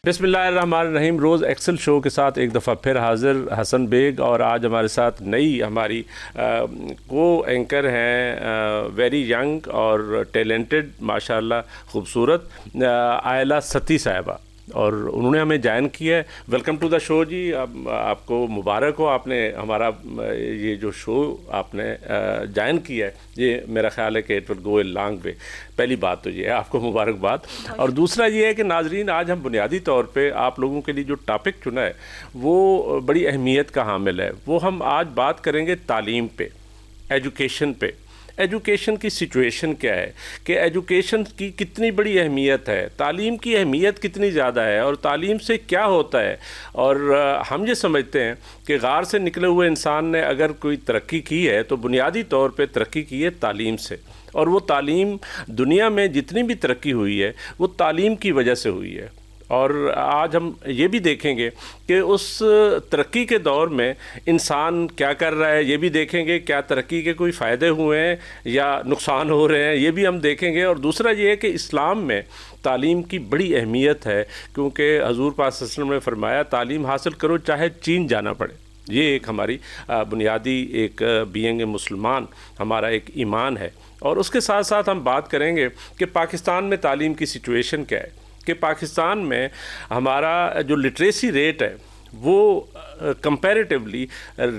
بسم اللہ الرحمن الرحیم. روز ایکسل شو کے ساتھ ایک دفعہ پھر حاضر حسن بیگ, اور آج ہمارے ساتھ نئی ہماری کو اینکر ہیں, ویری ینگ اور ٹیلنٹڈ ماشاءاللہ خوبصورت آئلہ ستی صاحبہ, اور انہوں نے ہمیں جوائن کیا ہے. ویلکم ٹو دا شو جی. آپ کو مبارک ہو, آپ نے ہمارا یہ جو شو آپ نے جوائن کیا ہے, یہ میرا خیال ہے کہ it will go a long way. پہلی بات تو یہ ہے, آپ کو مبارکباد. اور دوسرا یہ ہے کہ ناظرین, آج ہم بنیادی طور پہ آپ لوگوں کے لیے جو ٹاپک چنا ہے وہ بڑی اہمیت کا حامل ہے. وہ ہم آج بات کریں گے تعلیم پہ, ایجوکیشن پہ. ایجوکیشن کی سچویشن کیا ہے, کہ ایجوکیشن کی کتنی بڑی اہمیت ہے, تعلیم کی اہمیت کتنی زیادہ ہے, اور تعلیم سے کیا ہوتا ہے. اور ہم یہ سمجھتے ہیں کہ غار سے نکلے ہوئے انسان نے اگر کوئی ترقی کی ہے تو بنیادی طور پہ ترقی کی ہے تعلیم سے, اور وہ تعلیم دنیا میں جتنی بھی ترقی ہوئی ہے وہ تعلیم کی وجہ سے ہوئی ہے. اور آج ہم یہ بھی دیکھیں گے کہ اس ترقی کے دور میں انسان کیا کر رہا ہے, یہ بھی دیکھیں گے. کیا ترقی کے کوئی فائدے ہوئے ہیں یا نقصان ہو رہے ہیں, یہ بھی ہم دیکھیں گے. اور دوسرا یہ ہے کہ اسلام میں تعلیم کی بڑی اہمیت ہے, کیونکہ حضور پاک صلی اللہ علیہ وسلم نے فرمایا تعلیم حاصل کرو چاہے چین جانا پڑے. یہ ایک ہماری بنیادی ایک بینگ مسلمان ہمارا ایک ایمان ہے. اور اس کے ساتھ ساتھ ہم بات کریں گے کہ پاکستان میں تعلیم کی سچویشن کیا ہے, کہ پاکستان میں ہمارا جو لٹریسی ریٹ ہے وہ کمپیریٹیولی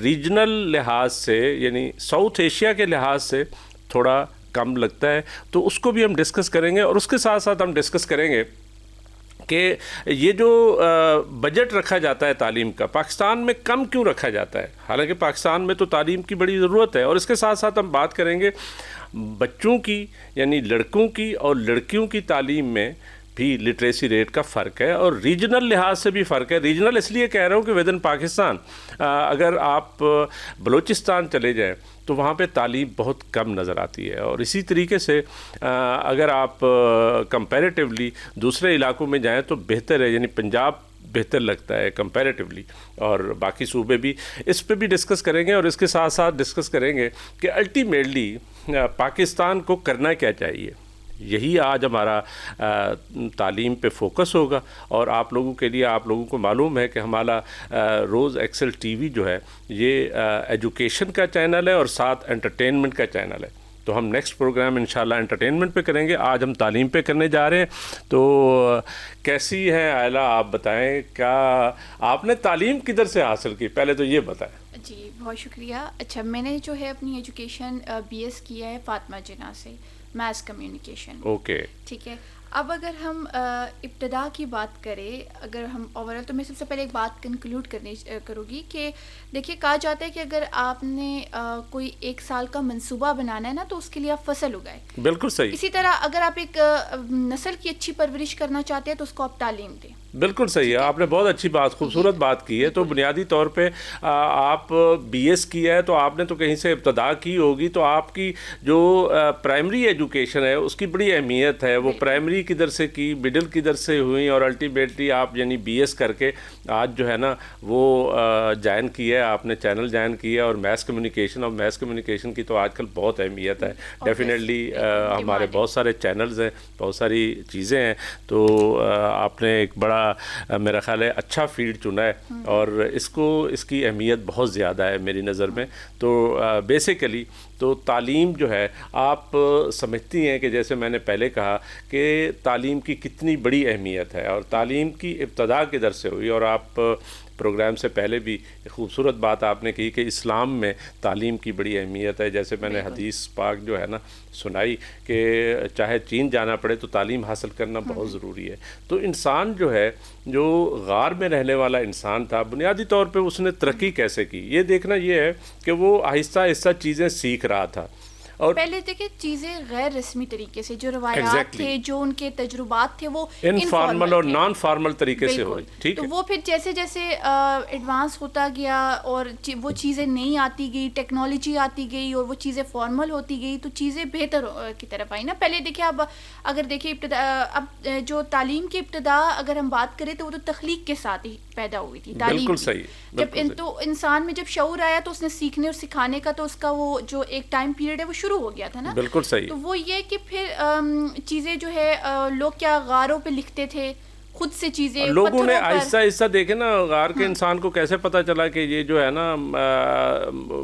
ریجنل لحاظ سے, یعنی ساؤتھ ایشیا کے لحاظ سے تھوڑا کم لگتا ہے. تو اس کو بھی ہم ڈسکس کریں گے. اور اس کے ساتھ ساتھ ہم ڈسکس کریں گے کہ یہ جو بجٹ رکھا جاتا ہے تعلیم کا, پاکستان میں کم کیوں رکھا جاتا ہے, حالانکہ پاکستان میں تو تعلیم کی بڑی ضرورت ہے. اور اس کے ساتھ ساتھ ہم بات کریں گے بچوں کی, یعنی لڑکوں کی اور لڑکیوں کی تعلیم میں بھی لٹریسی ریٹ کا فرق ہے, اور ریجنل لحاظ سے بھی فرق ہے. ریجنل اس لیے کہہ رہا ہوں کہ ود ان پاکستان اگر آپ بلوچستان چلے جائیں تو وہاں پہ تعلیم بہت کم نظر آتی ہے, اور اسی طریقے سے اگر آپ کمپیریٹیولی دوسرے علاقوں میں جائیں تو بہتر ہے, یعنی پنجاب بہتر لگتا ہے کمپیریٹیولی, اور باقی صوبے بھی. اس پہ بھی ڈسکس کریں گے. اور اس کے ساتھ ساتھ ڈسکس کریں گے کہ الٹیمیٹلی پاکستان کو کرنا کیا چاہیے. یہی آج ہمارا تعلیم پہ فوکس ہوگا. اور آپ لوگوں کے لیے, آپ لوگوں کو معلوم ہے کہ ہمارا روز ایکسل ٹی وی جو ہے یہ ایجوکیشن کا چینل ہے اور ساتھ انٹرٹینمنٹ کا چینل ہے. تو ہم نیکسٹ پروگرام انشاءاللہ انٹرٹینمنٹ پہ کریں گے. آج ہم تعلیم پہ کرنے جا رہے ہیں. تو کیسی ہیں آئلہ, آپ بتائیں کیا آپ نے تعلیم کدھر سے حاصل کی, پہلے تو یہ بتائیں. جی بہت شکریہ. اچھا, میں نے جو ہے اپنی ایجوکیشن بی ایس کیا ہے فاطمہ جناح سے, میس کمیونیکیشن. اوکے, ٹھیک ہے. اب اگر ہم ابتدا کی بات کریں, اگر ہم اوورآل, تو میں سب سے پہلے ایک بات کنکلوڈ کروں گی کہ دیکھیے کہا جاتا ہے کہ اگر آپ نے کوئی 1 سال کا منصوبہ بنانا ہے نا تو اس کے لیے آپ فصل اگائیں. بالکل صحیح. اسی طرح اگر آپ ایک نسل کی اچھی پرورش کرنا چاہتے ہیں تو اس کو آپ تعلیم دیں. بالکل صحیح ہے, آپ نے بہت اچھی بات, خوبصورت بات کی ہے. تو بنیادی طور پہ آپ بی ایس کیا ہے تو آپ نے تو کہیں سے ابتدا کی ہوگی, تو آپ کی جو پرائمری ایجوکیشن ہے اس کی بڑی اہمیت ہے. وہ پرائمری کدھر سے کی, مڈل کدھر سے ہوئی, اور الٹیمیٹلی آپ یعنی بی ایس کر کے آج جو ہے نا وہ جوائن کیا ہے, آپ نے چینل جوائن کیا, اور میس کمیونیکیشن. اور میس کمیونیکیشن کی تو آج کل بہت اہمیت ہے. ڈیفینیٹلی ہمارے بہت سارے چینلز ہیں, بہت ساری چیزیں ہیں. تو آپ نے ایک بڑا میرا خیال ہے اچھا فیلڈ چنا ہے, اور اس کی اہمیت بہت زیادہ ہے میری نظر میں. تو بیسیکلی تو تعلیم جو ہے, آپ سمجھتی ہیں کہ جیسے میں نے پہلے کہا کہ تعلیم کی کتنی بڑی اہمیت ہے, اور تعلیم کی ابتدا کدھر سے ہوئی. اور آپ پروگرام سے پہلے بھی خوبصورت بات آپ نے کی کہ اسلام میں تعلیم کی بڑی اہمیت ہے. جیسے میں نے حدیث پاک جو ہے نا سنائی کہ چاہے چین جانا پڑے تو تعلیم حاصل کرنا بہت ضروری ہے. تو انسان جو ہے, جو غار میں رہنے والا انسان تھا, بنیادی طور پہ اس نے ترقی کیسے کی, یہ دیکھنا یہ ہے کہ وہ آہستہ آہستہ چیزیں سیکھ رہا تھا. اور پہلے دیکھیں چیزیں غیر رسمی طریقے سے, جو روایات تھے, جو ان کے تجربات تھے, وہ انفارمل اور نان فارمل طریقے سے ہوئی. ٹھیک ہے. تو وہ پھر جیسے جیسے ایڈوانس ہوتا گیا اور وہ چیزیں نہیں آتی گئی, ٹیکنالوجی آتی گئی, اور وہ چیزیں فارمل ہوتی گئی, تو چیزیں بہتر کی طرف آئی نا. پہلے دیکھیں, اب اگر دیکھیں ابتدا, اب جو تعلیم کی ابتدا اگر ہم بات کریں تو وہ تو تخلیق کے ساتھ ہی پیدا ہوئی تھی تعلیم. بالکل صحیح. جب تو انسان میں جب شعور آیا تو اس نے سیکھنے اور سکھانے کا, تو اس کا وہ جو ایک ٹائم پیریڈ ہے وہ شروع ہو گیا تھا نا. بالکل صحیح. تو وہ یہ کہ پھر چیزیں جو ہے لوگ کیا غاروں پہ لکھتے تھے, خود سے چیزیں لوگوں نے آہستہ آہستہ دیکھے نا غار کے انسان کو کیسے پتہ چلا کہ یہ جو ہے نا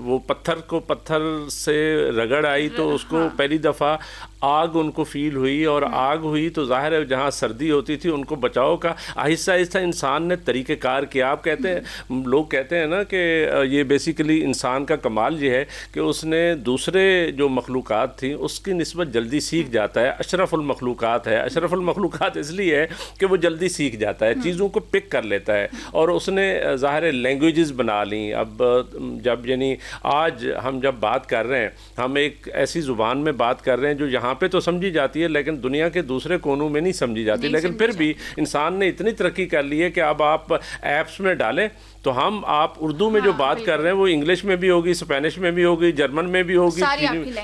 وہ پتھر سے رگڑ آئی تو اس کو پہلی دفعہ آگ ان کو فیل ہوئی، اور آگ ہوئی تو ظاہر ہے جہاں سردی ہوتی تھی ان کو بچاؤ کا آہستہ آہستہ انسان نے طریقہ کار کیا. آپ کہتے ہیں، لوگ کہتے ہیں نا کہ یہ بیسیکلی انسان کا کمال یہ ہے کہ اس نے دوسرے جو مخلوقات تھیں اس کی نسبت جلدی سیکھ جاتا ہے. اشرف المخلوقات ہے. اشرف المخلوقات اس لیے ہے کہ وہ جلدی سیکھ جاتا ہے، چیزوں کو پک کر لیتا ہے، اور اس نے ظاہر لینگویجز بنا لیں. اب جب یعنی آج ہم جب بات کر رہے ہیں، ہم ایک ایسی زبان میں بات کر رہے ہیں جو یہاں پہ تو سمجھی جاتی ہے لیکن دنیا کے دوسرے کونوں میں نہیں سمجھی جاتی. لیکن پھر بھی انسان نے اتنی ترقی کر لی ہے کہ اب آپ ایپس میں ڈالیں تو آپ اردو میں جو بات کر رہے ہیں وہ انگلش میں بھی ہوگی، اسپینش میں بھی ہوگی، جرمن میں بھی ہوگی،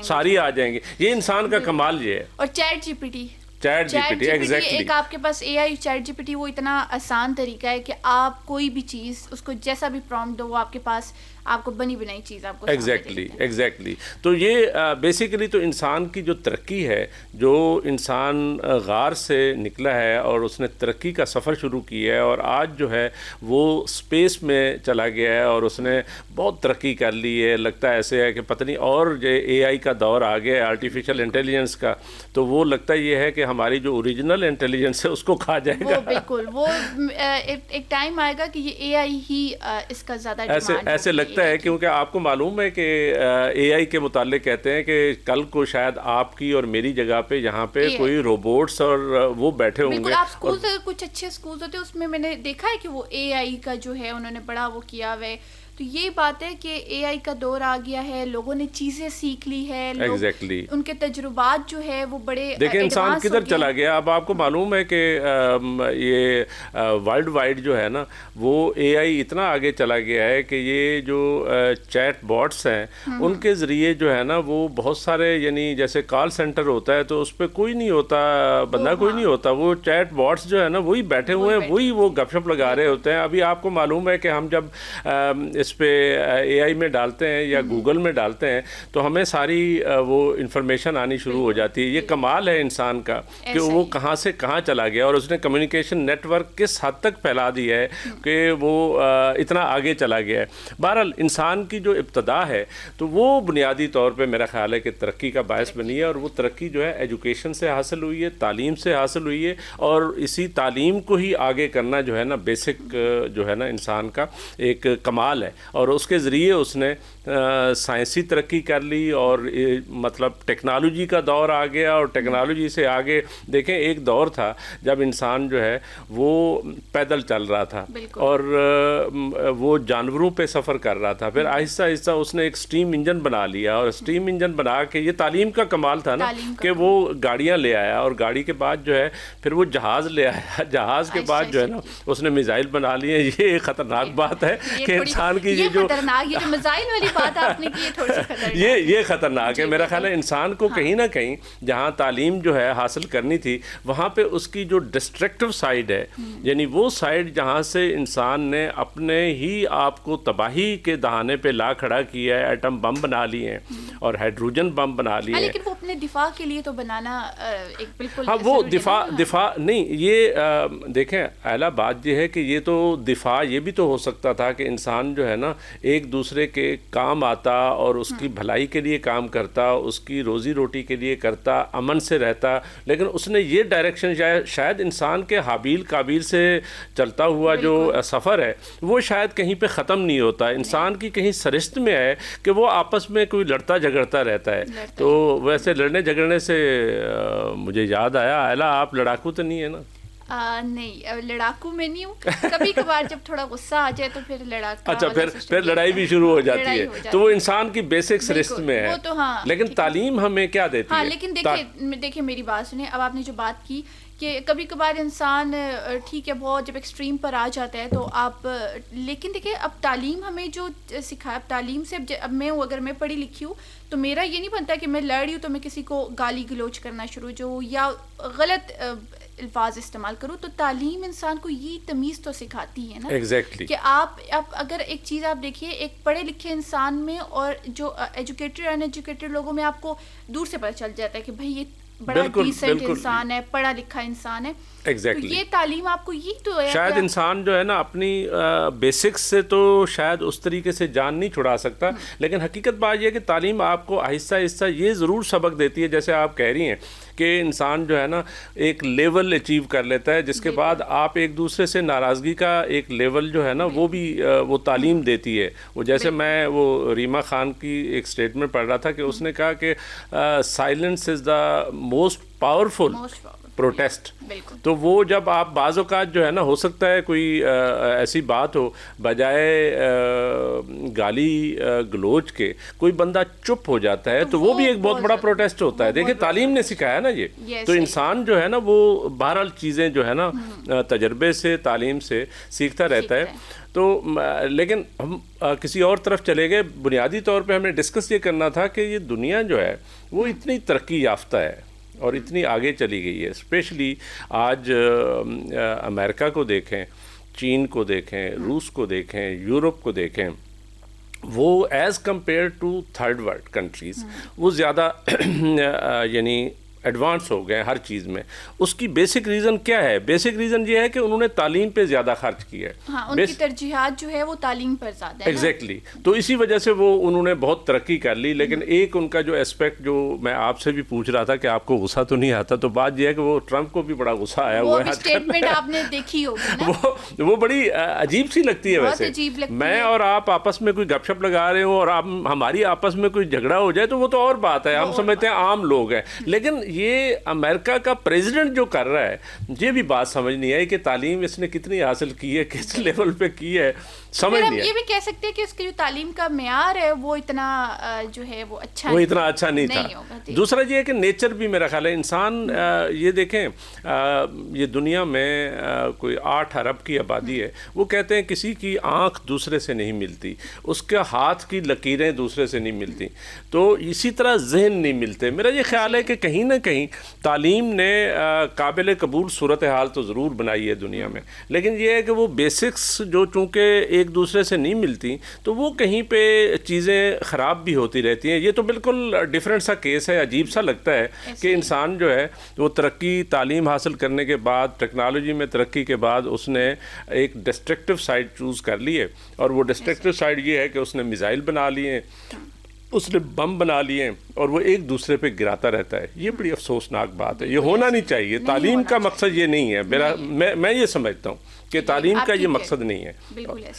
ساری آ جائیں گی. یہ انسان کا کمال یہ ہے. اور ChatGPT exactly ایک آپ کے پاس اے I chat G P T, وہ اتنا آسان طریقہ ہے کہ آپ کوئی بھی چیز اس کو جیسا بھی پرومپٹ دو وہ آپ کے پاس آپ کو بنی بنائی چیز آپ کو ایگزیکٹلی. تو یہ بیسیکلی تو انسان کی جو ترقی ہے، جو انسان غار سے نکلا ہے اور اس نے ترقی کا سفر شروع کیا ہے اور آج جو ہے وہ اسپیس میں چلا گیا ہے اور اس نے بہت ترقی کر لی ہے. لگتا ہے ایسے ہے کہ پتہ نہیں، اور جو اے آئی کا دور آ گیا ہے آرٹیفیشل انٹیلیجنس کا، تو وہ لگتا یہ ہے کہ ہماری جو اوریجنل انٹیلیجنس ہے اس کو کھا جائے گا. بالکل، وہ ایک ٹائم آئے گا کہ یہ اے آئی ہی اس کا زیادہ ایسے لگتا ہے. کیونکہ آپ کو معلوم ہے کہ اے آئی کے متعلق کہتے ہیں کہ کل کو شاید آپ کی اور میری جگہ پہ یہاں پہ کوئی روبوٹس اور وہ بیٹھے ہوں گے. آپ اسکول سے کچھ اچھے اسکولز ہوتے ہیں اس میں نے دیکھا ہے کہ وہ اے آئی کا جو ہے انہوں نے بڑا وہ کیا ہوا ہے. تو یہ بات ہے کہ اے آئی کا دور آ گیا ہے، لوگوں نے چیزیں سیکھ لی ہے، ان کے تجربات جو ہے وہ بڑے دیکھیں انسان کدھر چلا گیا. اب آپ کو معلوم ہے کہ یہ ورلڈ وائڈ جو ہے نا وہ اے آئی اتنا آگے چلا گیا ہے کہ یہ جو چیٹ باٹس ہیں ان کے ذریعے جو ہے نا وہ بہت سارے، یعنی جیسے کال سینٹر ہوتا ہے تو اس پہ کوئی نہیں ہوتا، بندہ کوئی نہیں ہوتا، وہ چیٹ باٹس جو ہے نا وہی بیٹھے ہوئے ہیں، وہی وہ گپ شپ لگا رہے ہوتے ہیں. ابھی آپ کو معلوم ہے کہ ہم جب اس پہ اے آئی میں ڈالتے ہیں یا گوگل میں ڈالتے ہیں تو ہمیں ساری وہ انفارمیشن آنی شروع ہو جاتی ہے. یہ کمال ہے انسان کا کہ وہ کہاں سے کہاں چلا گیا اور اس نے کمیونیکیشن نیٹ ورک کس حد تک پھیلا دیا ہے کہ وہ اتنا آگے چلا گیا ہے. بہرحال انسان کی جو ابتدا ہے تو وہ بنیادی طور پہ میرا خیال ہے کہ ترقی کا باعث بنی ہے، اور وہ ترقی جو ہے ایجوکیشن سے حاصل ہوئی ہے، تعلیم سے حاصل ہوئی ہے، اور اسی تعلیم کو ہی آگے کرنا جو ہے نا بیسک جو ہے نا انسان کا ایک کمال ہے. اور اس کے ذریعے اس نے سائنسی ترقی کر لی، اور مطلب ٹیکنالوجی کا دور آ گیا، اور ٹیکنالوجی سے آگے دیکھیں ایک دور تھا جب انسان جو ہے وہ پیدل چل رہا تھا اور وہ جانوروں پہ سفر کر رہا تھا. پھر آہستہ آہستہ اس نے ایک اسٹیم انجن بنا لیا، اور اسٹیم انجن بنا کے یہ تعلیم کا کمال تھا نا کہ وہ گاڑیاں لے آیا، اور گاڑی کے بعد جو ہے پھر وہ جہاز لے آیا، جہاز کے بعد جو ہے نا اس نے میزائل بنا لیے. یہ ایک خطرناک بات ہے کہ انسان کی یہ جو میزائل والی بات آپ نے کی ہے تھوڑی سی خطرناک، یہ خطرناک ہے. میرا خیال ہے انسان کو کہیں نہ کہیں جہاں تعلیم جو ہے حاصل کرنی تھی وہاں پہ اس کی جو ڈسٹرکٹیو سائڈ ہے، یعنی وہ سائڈ جہاں سے انسان نے اپنے ہی آپ کو تباہی کے دہانے پہ لا کھڑا کیا ہے. ایٹم بم بنا لیے ہیں اور ہائیڈروجن بم بنا لیے ہیں، لیکن وہ اپنے دفاع کے لیے تو بنانا ایک بالکل ہاں وہ دفاع نہیں. یہ دیکھیں اعلیٰ بات یہ ہے کہ یہ تو دفاع یہ بھی تو ہو سکتا تھا کہ انسان جو ہے نا ایک دوسرے کے کام آتا اور اس کی بھلائی کے لیے کام کرتا، اس کی روزی روٹی کے لیے کرتا، امن سے رہتا. لیکن اس نے یہ ڈائریکشن شاید انسان کے حابیل قابیل سے چلتا ہوا جو سفر ہے وہ شاید کہیں پہ ختم نہیں ہوتا. انسان کی کہیں سرشت میں ہے کہ وہ آپس میں کوئی لڑتا جھگڑتا رہتا ہے. تو ویسے لڑنے جھگڑنے سے مجھے یاد آیا، اعلیٰ آپ لڑاکو تو نہیں ہے نا؟ نہیں، لڑاکو میں نہیں ہوں. کبھی کبھار جب تھوڑا غصہ آ جائے تو پھر لڑاکا، اچھا پھر لڑائی بھی شروع ہو جاتی ہے. تو وہ انسان کی بیسک سرشت میں ہے. لیکن تعلیم ہمیں کیا دیتی ہے؟ ہاں لیکن دیکھیں میری بات سنیں. اب آپ نے جو بات کی کہ کبھی کبھار انسان ٹھیک ہے بہت جب ایکسٹریم پر آ جاتا ہے تو آپ، لیکن دیکھیں اب تعلیم ہمیں جو سکھایا، اب تعلیم سے اب میں ہوں، اگر میں پڑھی لکھی ہوں تو میرا یہ نہیں بنتا کہ میں لڑ رہی ہوں تو میں کسی کو گالی گلوچ کرنا شروع جو یا غلط الفاظ استعمال کروں. تو تعلیم انسان کو یہ تمیز تو سکھاتی ہے نا ایگزیکٹلی کہ آپ اب اگر ایک چیز آپ دیکھیے ایک پڑھے لکھے انسان میں اور جو ایجوکیٹڈ ان ایجوکیٹڈ لوگوں میں آپ کو دور سے پتہ چل جاتا ہے کہ بھائی یہ بڑا ڈیسنٹ انسان ہے, پڑھا لکھا انسان ہے. ایگزیکٹلی. یہ تعلیم آپ کو یہ تو شاید انسان جو ہے نا اپنی بیسکس سے تو شاید اس طریقے سے جان نہیں چھڑا سکتا, لیکن حقیقت بات یہ ہے کہ تعلیم آپ کو آہستہ آہستہ یہ ضرور سبق دیتی ہے, جیسے آپ کہہ رہی ہیں کہ انسان جو ہے نا ایک لیول اچیو کر لیتا ہے, جس کے بعد آپ ایک دوسرے سے ناراضگی کا ایک لیول جو ہے نا وہ بھی وہ تعلیم دیتی ہے. وہ جیسے میں وہ ریما خان کی ایک اسٹیٹمنٹ پڑھ رہا تھا کہ اس نے کہا کہ silence is the most powerful protest. تو وہ جب آپ بعض اوقات جو ہے نا ہو سکتا ہے کوئی ایسی بات ہو, بجائے گالی گلوچ کے کوئی بندہ چپ ہو جاتا ہے, تو وہ بھی ایک بہت بڑا پروٹیسٹ ہوتا ہے. دیکھیں تعلیم نے سکھایا نا یہ, تو انسان جو ہے نا وہ بہرحال چیزیں جو ہے نا تجربے سے تعلیم سے سیکھتا رہتا ہے. تو لیکن ہم کسی اور طرف چلے گئے. بنیادی طور پہ ہمیں ڈسکس یہ کرنا تھا کہ یہ دنیا جو ہے وہ اتنی ترقی یافتہ ہے اور اتنی آگے چلی گئی ہے. اسپیشلی آج امریکہ کو دیکھیں, چین کو دیکھیں, روس کو دیکھیں, یورپ کو دیکھیں, وہ as compare to third world countries وہ زیادہ یعنی ایڈوانس ہو گئے ہر چیز میں. اس کی بیسک ریزن کیا ہے؟ بیسک ریزن یہ ہے کہ انہوں نے تعلیم پہ زیادہ خرچ کیا ہے. ہاں, ان کی ترجیحات جو ہے وہ تعلیم پر زیادہ ہے. ایگزیکٹلی. تو اسی وجہ سے وہ انہوں نے بہت ترقی کر لی. لیکن ایک ان کا جو اسپیکٹ جو میں آپ سے بھی پوچھ رہا تھا کہ آپ کو غصہ تو نہیں آتا, تو بات یہ ہے کہ وہ ٹرمپ کو بھی بڑا غصہ آیا ہوا ہے. وہ اسٹیٹمنٹ آپ نے دیکھی ہوگی نا, وہ بڑی عجیب سی لگتی ہے. ویسے میں اور آپ آپس میں کوئی گپ شپ لگا رہے ہوں اور آپ ہماری آپس میں کوئی جھگڑا ہو جائے تو وہ تو اور بات ہے, ہم سمجھتے ہیں عام لوگ ہیں. لیکن یہ امریکہ کا پریزیڈنٹ جو کر رہا ہے, یہ بھی بات سمجھ نہیں آئی کہ تعلیم اس نے کتنی حاصل کی ہے, کس لیول پہ کی ہے, سمجھ نہیں آئی. یہ بھی کہہ سکتے ہیں کہ اس کی جو تعلیم کا معیار ہے وہ اتنا جو ہے وہ اچھا نہیں تھا. دوسرا یہ ہے کہ نیچر بھی میرا خیال ہے انسان, یہ دیکھیں یہ دنیا میں کوئی 8 ارب کی آبادی ہے, وہ کہتے ہیں کسی کی آنکھ دوسرے سے نہیں ملتی, اس کے ہاتھ کی لکیریں دوسرے سے نہیں ملتی, تو اسی طرح ذہن نہیں ملتے. میرا یہ خیال ہے کہ کہیں نہ کہیں تعلیم نے قابل قبول صورتحال تو ضرور بنائی ہے دنیا میں, لیکن یہ ہے کہ وہ بیسکس جو چونکہ ایک دوسرے سے نہیں ملتی تو وہ کہیں پہ چیزیں خراب بھی ہوتی رہتی ہیں. یہ تو بالکل ڈفرینٹ سا کیس ہے. عجیب سا لگتا ہے کہ انسان جو ہے وہ ترقی تعلیم حاصل کرنے کے بعد, ٹیکنالوجی میں ترقی کے بعد اس نے ایک ڈسٹرکٹیو سائڈ چوز کر لی ہے, اور وہ ڈسٹرکٹیو سائڈ یہ ہے کہ اس نے میزائل بنا لیے ہیں, اس نے بم بنا لیے ہیں, اور وہ ایک دوسرے پہ گراتا رہتا ہے. یہ بڑی افسوسناک بات ہے. یہ ہونا نہیں چاہیے. تعلیم کا مقصد یہ نہیں ہے. میں یہ سمجھتا ہوں کہ تعلیم کا یہ مقصد نہیں ہے.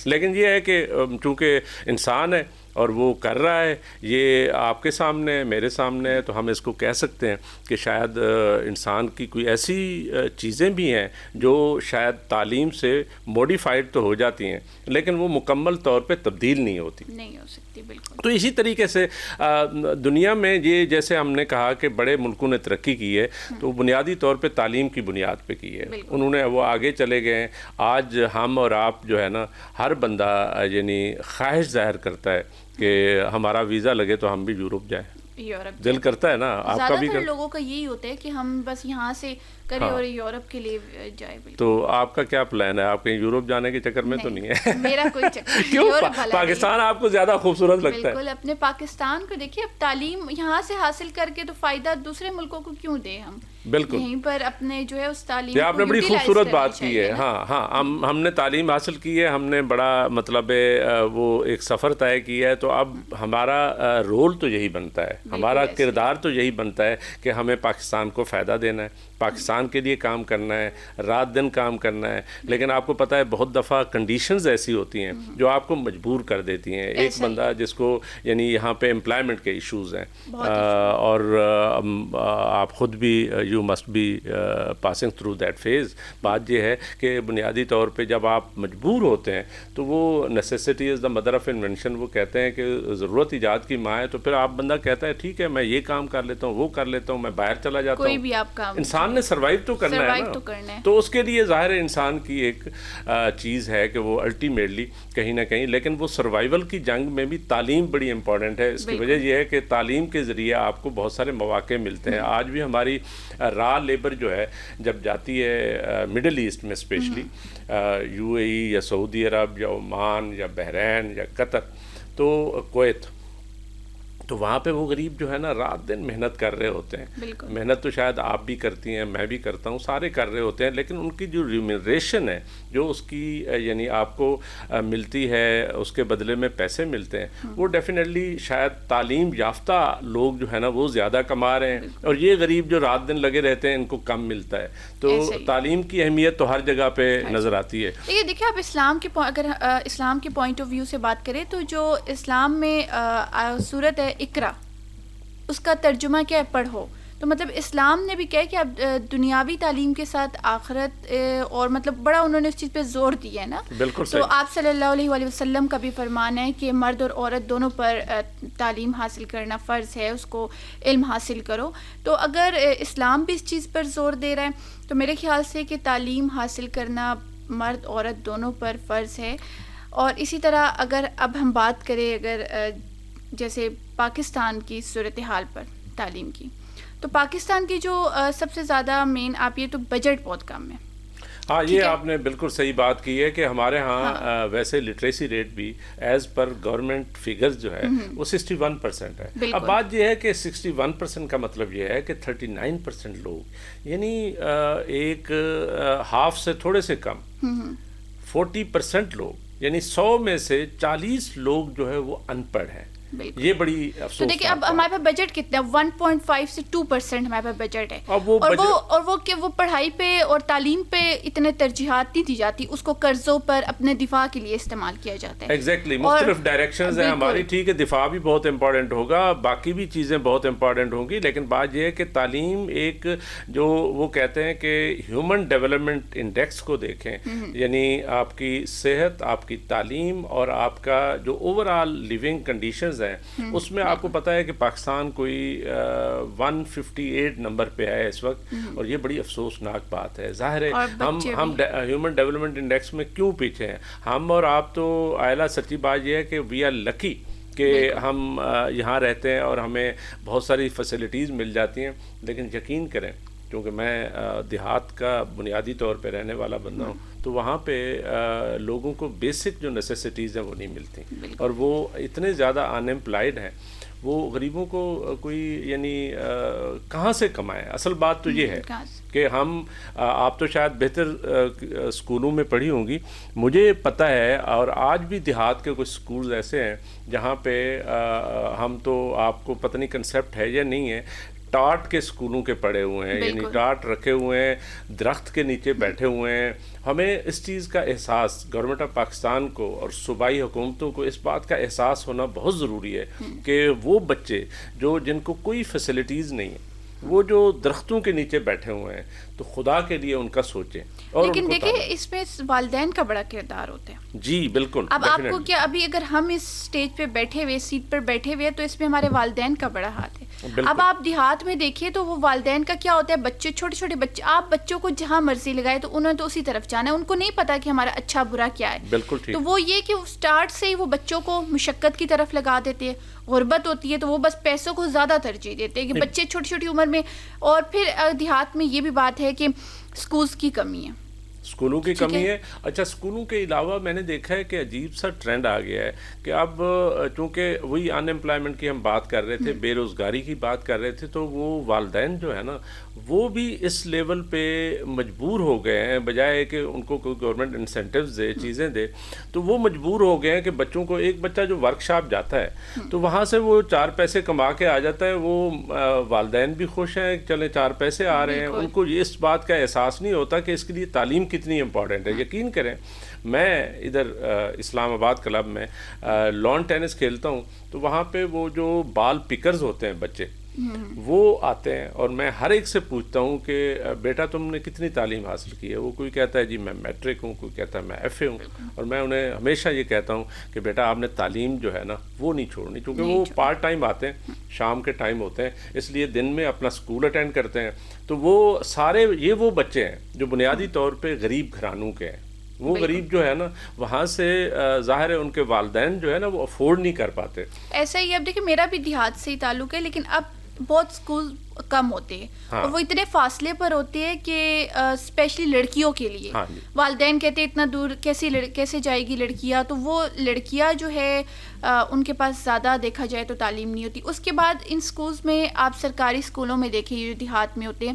لیکن یہ ہے کہ چونکہ انسان ہے اور وہ کر رہا ہے, یہ آپ کے سامنے میرے سامنے ہے, تو ہم اس کو کہہ سکتے ہیں کہ شاید انسان کی کوئی ایسی چیزیں بھی ہیں جو شاید تعلیم سے موڈیفائڈ تو ہو جاتی ہیں, لیکن وہ مکمل طور پہ تبدیل نہیں ہوتی. نہیں ہو سکتی. بالکل. تو اسی طریقے سے دنیا میں یہ جیسے ہم نے کہا کہ بڑے ملکوں نے ترقی کی ہے, تو بنیادی طور پہ تعلیم کی بنیاد پہ کی ہے. انہوں نے وہ آگے چلے گئے ہیں. آج ہم اور آپ جو ہے نا, ہر بندہ یعنی خواہش ظاہر کرتا ہے کہ ہمارا ویزا لگے تو ہم بھی یورپ جائیں. یورپ دل کرتا ہے نا. آپ کا بھی لوگوں کا یہی ہوتا ہے کہ ہم بس یہاں سے کریں اور یورپ کے لیے جائے. تو آپ کا کیا پلان ہے؟ آپ کہیں یورپ جانے کے چکر میں تو نہیں ہے؟ میرا کوئی چکر نہیں. کیوں؟ پاکستان آپ کو زیادہ خوبصورت لگتا ہے؟ بالکل. اپنے پاکستان کو دیکھیے, اب تعلیم یہاں سے حاصل کر کے تو فائدہ دوسرے ملکوں کو کیوں دیں ہم؟ بالکل. یہیں پر اپنے جو ہے اس تعلیم آپ نے بڑی خوبصورت بات کی ہے. ہاں ہم نے تعلیم حاصل کی ہے, ہم نے بڑا مطلب وہ ایک سفر طے کیا ہے, تو اب ہمارا رول تو یہی بنتا ہے, ہمارا کردار تو یہی بنتا ہے کہ ہمیں پاکستان کو فائدہ دینا ہے, پاکستان کے لیے کام کرنا ہے, رات دن کام کرنا ہے. لیکن آپ کو پتہ ہے بہت دفعہ کنڈیشنز ایسی ہوتی ہیں جو آپ کو مجبور کر دیتی ہیں. ایک بندہ جس کو یعنی یہاں پہ امپلائمنٹ کے ایشوز ہیں, اور آپ خود بھی you must be passing through that phase. بات یہ ہے کہ بنیادی طور پہ جب آپ مجبور ہوتے ہیں تو وہ necessity is the mother of invention. وہ کہتے ہیں کہ ضرورت ایجاد کی ماں ہے. تو پھر آپ بندہ کہتا ہے ٹھیک ہے میں یہ کام کر لیتا ہوں, وہ کر لیتا ہوں, میں باہر چلا جاتا ہوں. کوئی بھی آپ کام, انسان نے سروائیو تو کرنا ہے نا. تو اس کے لیے ظاہر انسان کی ایک چیز ہے کہ وہ الٹیمیٹلی کہیں نہ کہیں, لیکن وہ سروائیول کی جنگ میں بھی تعلیم بڑی امپورٹنٹ ہے. اس کی وجہ یہ ہے کہ تعلیم کے ذریعے آپ کو بہت سارے مواقع ملتے ہیں. آج بھی ہماری را لیبر جو ہے جب جاتی ہے مڈل ایسٹ میں, اسپیشلی یو اے ای یا سعودی عرب یا عمان یا بحرین یا قطر, تو کویت, تو وہاں پہ وہ غریب جو ہے نا رات دن محنت کر رہے ہوتے ہیں. بالکل. محنت تو شاید آپ بھی کرتی ہیں, میں بھی کرتا ہوں, سارے کر رہے ہوتے ہیں, لیکن ان کی جو ریمونریشن ہے جو اس کی یعنی آپ کو ملتی ہے, اس کے بدلے میں پیسے ملتے ہیں, وہ ڈیفینیٹلی شاید تعلیم یافتہ لوگ جو ہے نا وہ زیادہ کما رہے ہیں, اور یہ غریب جو رات دن لگے رہتے ہیں ان کو کم ملتا ہے. تو تعلیم کی اہمیت تو ہر جگہ پہ نظر آتی ہے. یہ دیکھیں آپ اسلام کے اگر اسلام کے پوائنٹ آف ویو سے بات کریں تو جو اسلام میں سورت ہے اقرا, اس کا ترجمہ کیا ہے, پڑھو. تو مطلب اسلام نے بھی کہا کہ اب دنیاوی تعلیم کے ساتھ آخرت, اور مطلب بڑا انہوں نے اس چیز پہ زور دیا ہے نا. بالکل صحیح. تو آپ صلی اللہ علیہ وآلہ وسلم کا بھی فرمان ہے کہ مرد اور عورت دونوں پر تعلیم حاصل کرنا فرض ہے, اس کو علم حاصل کرو. تو اگر اسلام بھی اس چیز پر زور دے رہا ہے تو میرے خیال سے کہ تعلیم حاصل کرنا مرد عورت دونوں پر فرض ہے. اور اسی طرح اگر اب ہم بات کریں اگر جیسے پاکستان کی صورتحال پر تعلیم کی, تو پاکستان کی جو سب سے زیادہ مین آپ یہ تو بجٹ بہت کم ہے. ہاں, یہ آپ نے بالکل صحیح بات کی ہے کہ ہمارے ہاں ویسے لٹریسی ریٹ بھی ایز پر گورنمنٹ فگرز جو ہے وہ 61% ہے. اب بات یہ ہے کہ 61% کا مطلب یہ ہے کہ 39% لوگ یعنی ایک ہاف سے تھوڑے سے کم 40% لوگ یعنی 100 میں سے 40 لوگ جو ہے وہ ان پڑھ ہیں. یہ بڑی افسوس. تو دیکھیں اب ہمارے پاس بجٹ کتنا ہے, 1.5 سے 2% ہمارے پاس بجٹ ہے, وہ پڑھائی پہ اور تعلیم پہ اتنے ترجیحات نہیں دی جاتی, اس کو قرضوں پر اپنے دفاع کے لیے استعمال کیا جاتا ہے. ایگزیکٹلی, مختلف ڈائریکشنز ہیں ہماری. ٹھیک ہے, دفاع بھی بہت امپورٹنٹ ہوگا, باقی بھی چیزیں بہت امپورٹنٹ ہوں گی, لیکن بات یہ ہے کہ تعلیم ایک جو وہ کہتے ہیں کہ ہیومن ڈیولپمنٹ انڈیکس کو دیکھیں, یعنی آپ کی صحت, آپ کی تعلیم اور آپ کا جو اوور آل لیونگ کنڈیشنز ہیں, اس میں آپ کو پتہ ہے کہ پاکستان کوئی 158 نمبر پہ ہے اس وقت, اور یہ بڑی افسوسناک بات ہے. ظاہر ہے ہم ہیومن ڈیولپمنٹ انڈیکس میں کیوں پیچھے ہیں, ہم اور آپ تو آئلہ سچی بات یہ ہے کہ وی آر لکی کہ ہم یہاں رہتے ہیں اور ہمیں بہت ساری فیسلٹیز مل جاتی ہیں, لیکن یقین کریں کیونکہ میں دیہات کا بنیادی طور پہ رہنے والا بندہ ہوں, تو وہاں پہ لوگوں کو بیسک جو نیسیسٹیز ہیں وہ نہیں ملتی, اور وہ اتنے زیادہ ان ایمپلائڈ ہیں, وہ غریبوں کو کوئی یعنی کہاں سے کمائے. اصل بات تو یہ ہے کہ ہم, آپ تو شاید بہتر اسکولوں میں پڑھی ہوں گی, مجھے پتہ ہے, اور آج بھی دیہات کے کچھ اسکولز ایسے ہیں جہاں پہ ہم تو آپ کو پتہ نہیں کنسیپٹ ہے یا نہیں ہے, ٹاٹ کے اسکولوں کے پڑے ہوئے ہیں, یعنی ٹاٹ رکھے ہوئے ہیں, درخت کے نیچے بیٹھے ہوئے ہیں. ہمیں اس چیز کا احساس, گورنمنٹ آف پاکستان کو اور صوبائی حکومتوں کو اس بات کا احساس ہونا بہت ضروری ہے کہ وہ بچے جن کو کوئی فیسلٹیز نہیں ہے, وہ جو درختوں کے نیچے بیٹھے ہوئے ہیں, تو خدا کے لیے ان کا سوچیں. لیکن دیکھیں اس میں والدین کا بڑا کردار ہوتا ہے. جی بالکل. اب آپ کو کیا, ابھی اگر ہم اس سٹیج پہ بیٹھے ہوئے, سیٹ پر بیٹھے ہوئے, تو اس میں ہمارے والدین کا بڑا ہاتھ ہے. اب آپ دیہات میں دیکھیے تو وہ والدین کا کیا ہوتا ہے, بچے چھوٹے چھوٹے بچے, آپ بچوں کو جہاں مرضی لگائے تو انہوں نے تو اسی طرف جانا ہے, ان کو نہیں پتا کہ ہمارا اچھا برا کیا ہے. بالکل ٹھیک. تو وہ یہ کہ اسٹارٹ سے ہی وہ بچوں کو مشقت کی طرف لگا دیتے ہیں, غربت ہوتی ہے تو وہ بس پیسوں کو زیادہ ترجیح دیتے ہیں کہ بچے چھوٹی چھوٹی عمر میں. اور پھر دیہات میں یہ بھی بات ہے کہ اسکولس کی کمی ہے, اسکولوں کی کمی ہے. اچھا, اسکولوں کے علاوہ میں نے دیکھا ہے کہ عجیب سا ٹرینڈ آ گیا ہے کہ اب چونکہ وہی ان ایمپلائمنٹ کی ہم بات کر رہے تھے, بے روزگاری کی بات کر رہے تھے, تو وہ والدین جو ہے نا وہ بھی اس لیول پہ مجبور ہو گئے ہیں, بجائے کہ ان کو کوئی گورنمنٹ انسینٹیوز دے, چیزیں دے, تو وہ مجبور ہو گئے ہیں کہ بچوں کو, ایک بچہ جو ورک شاپ جاتا ہے تو وہاں سے وہ 4 پیسے کما کے آ جاتا ہے, وہ والدین بھی خوش ہیں, چلیں 4 پیسے آ رہے ہیں, ان کو اس بات کا احساس نہیں ہوتا کہ اس کے لیے تعلیم کتنی امپورٹنٹ ہے. یقین کریں, میں ادھر اسلام آباد کلب میں لان ٹینس کھیلتا ہوں, تو وہاں پہ وہ جو بال پکرز ہوتے ہیں بچے, وہ آتے ہیں, اور میں ہر ایک سے پوچھتا ہوں کہ بیٹا تم نے کتنی تعلیم حاصل کی ہے. وہ کوئی کہتا ہے جی میں میٹرک ہوں, کوئی کہتا ہے میں ایف اے ہوں, اور میں انہیں ہمیشہ یہ کہتا ہوں کہ بیٹا آپ نے تعلیم جو ہے نا وہ نہیں چھوڑنی, کیونکہ وہ پارٹ ٹائم آتے ہیں, شام کے ٹائم ہوتے ہیں, اس لیے دن میں اپنا اسکول اٹینڈ کرتے ہیں. تو وہ سارے یہ وہ بچے ہیں جو بنیادی طور پہ غریب گھرانوں کے ہیں. وہ غریب جو ہے نا وہاں سے ظاہر ہے ان کے والدین جو ہے نا وہ افورڈ نہیں کر پاتے. ایسا ہی اب دیکھیں میرا بھی دیہات سے ہی تعلق ہے, لیکن اب بہت اسکول کم ہوتے ہیں اور وہ اتنے فاصلے پر ہوتے ہیں کہ اسپیشلی لڑکیوں کے لیے والدین کہتے ہیں اتنا دور کیسے جائے گی لڑکیاں, تو وہ لڑکیاں جو ہے ان کے پاس زیادہ دیکھا جائے تو تعلیم نہیں ہوتی. اس کے بعد ان اسکولس میں آپ سرکاری اسکولوں میں دیکھیں جو دیہات میں ہوتے ہیں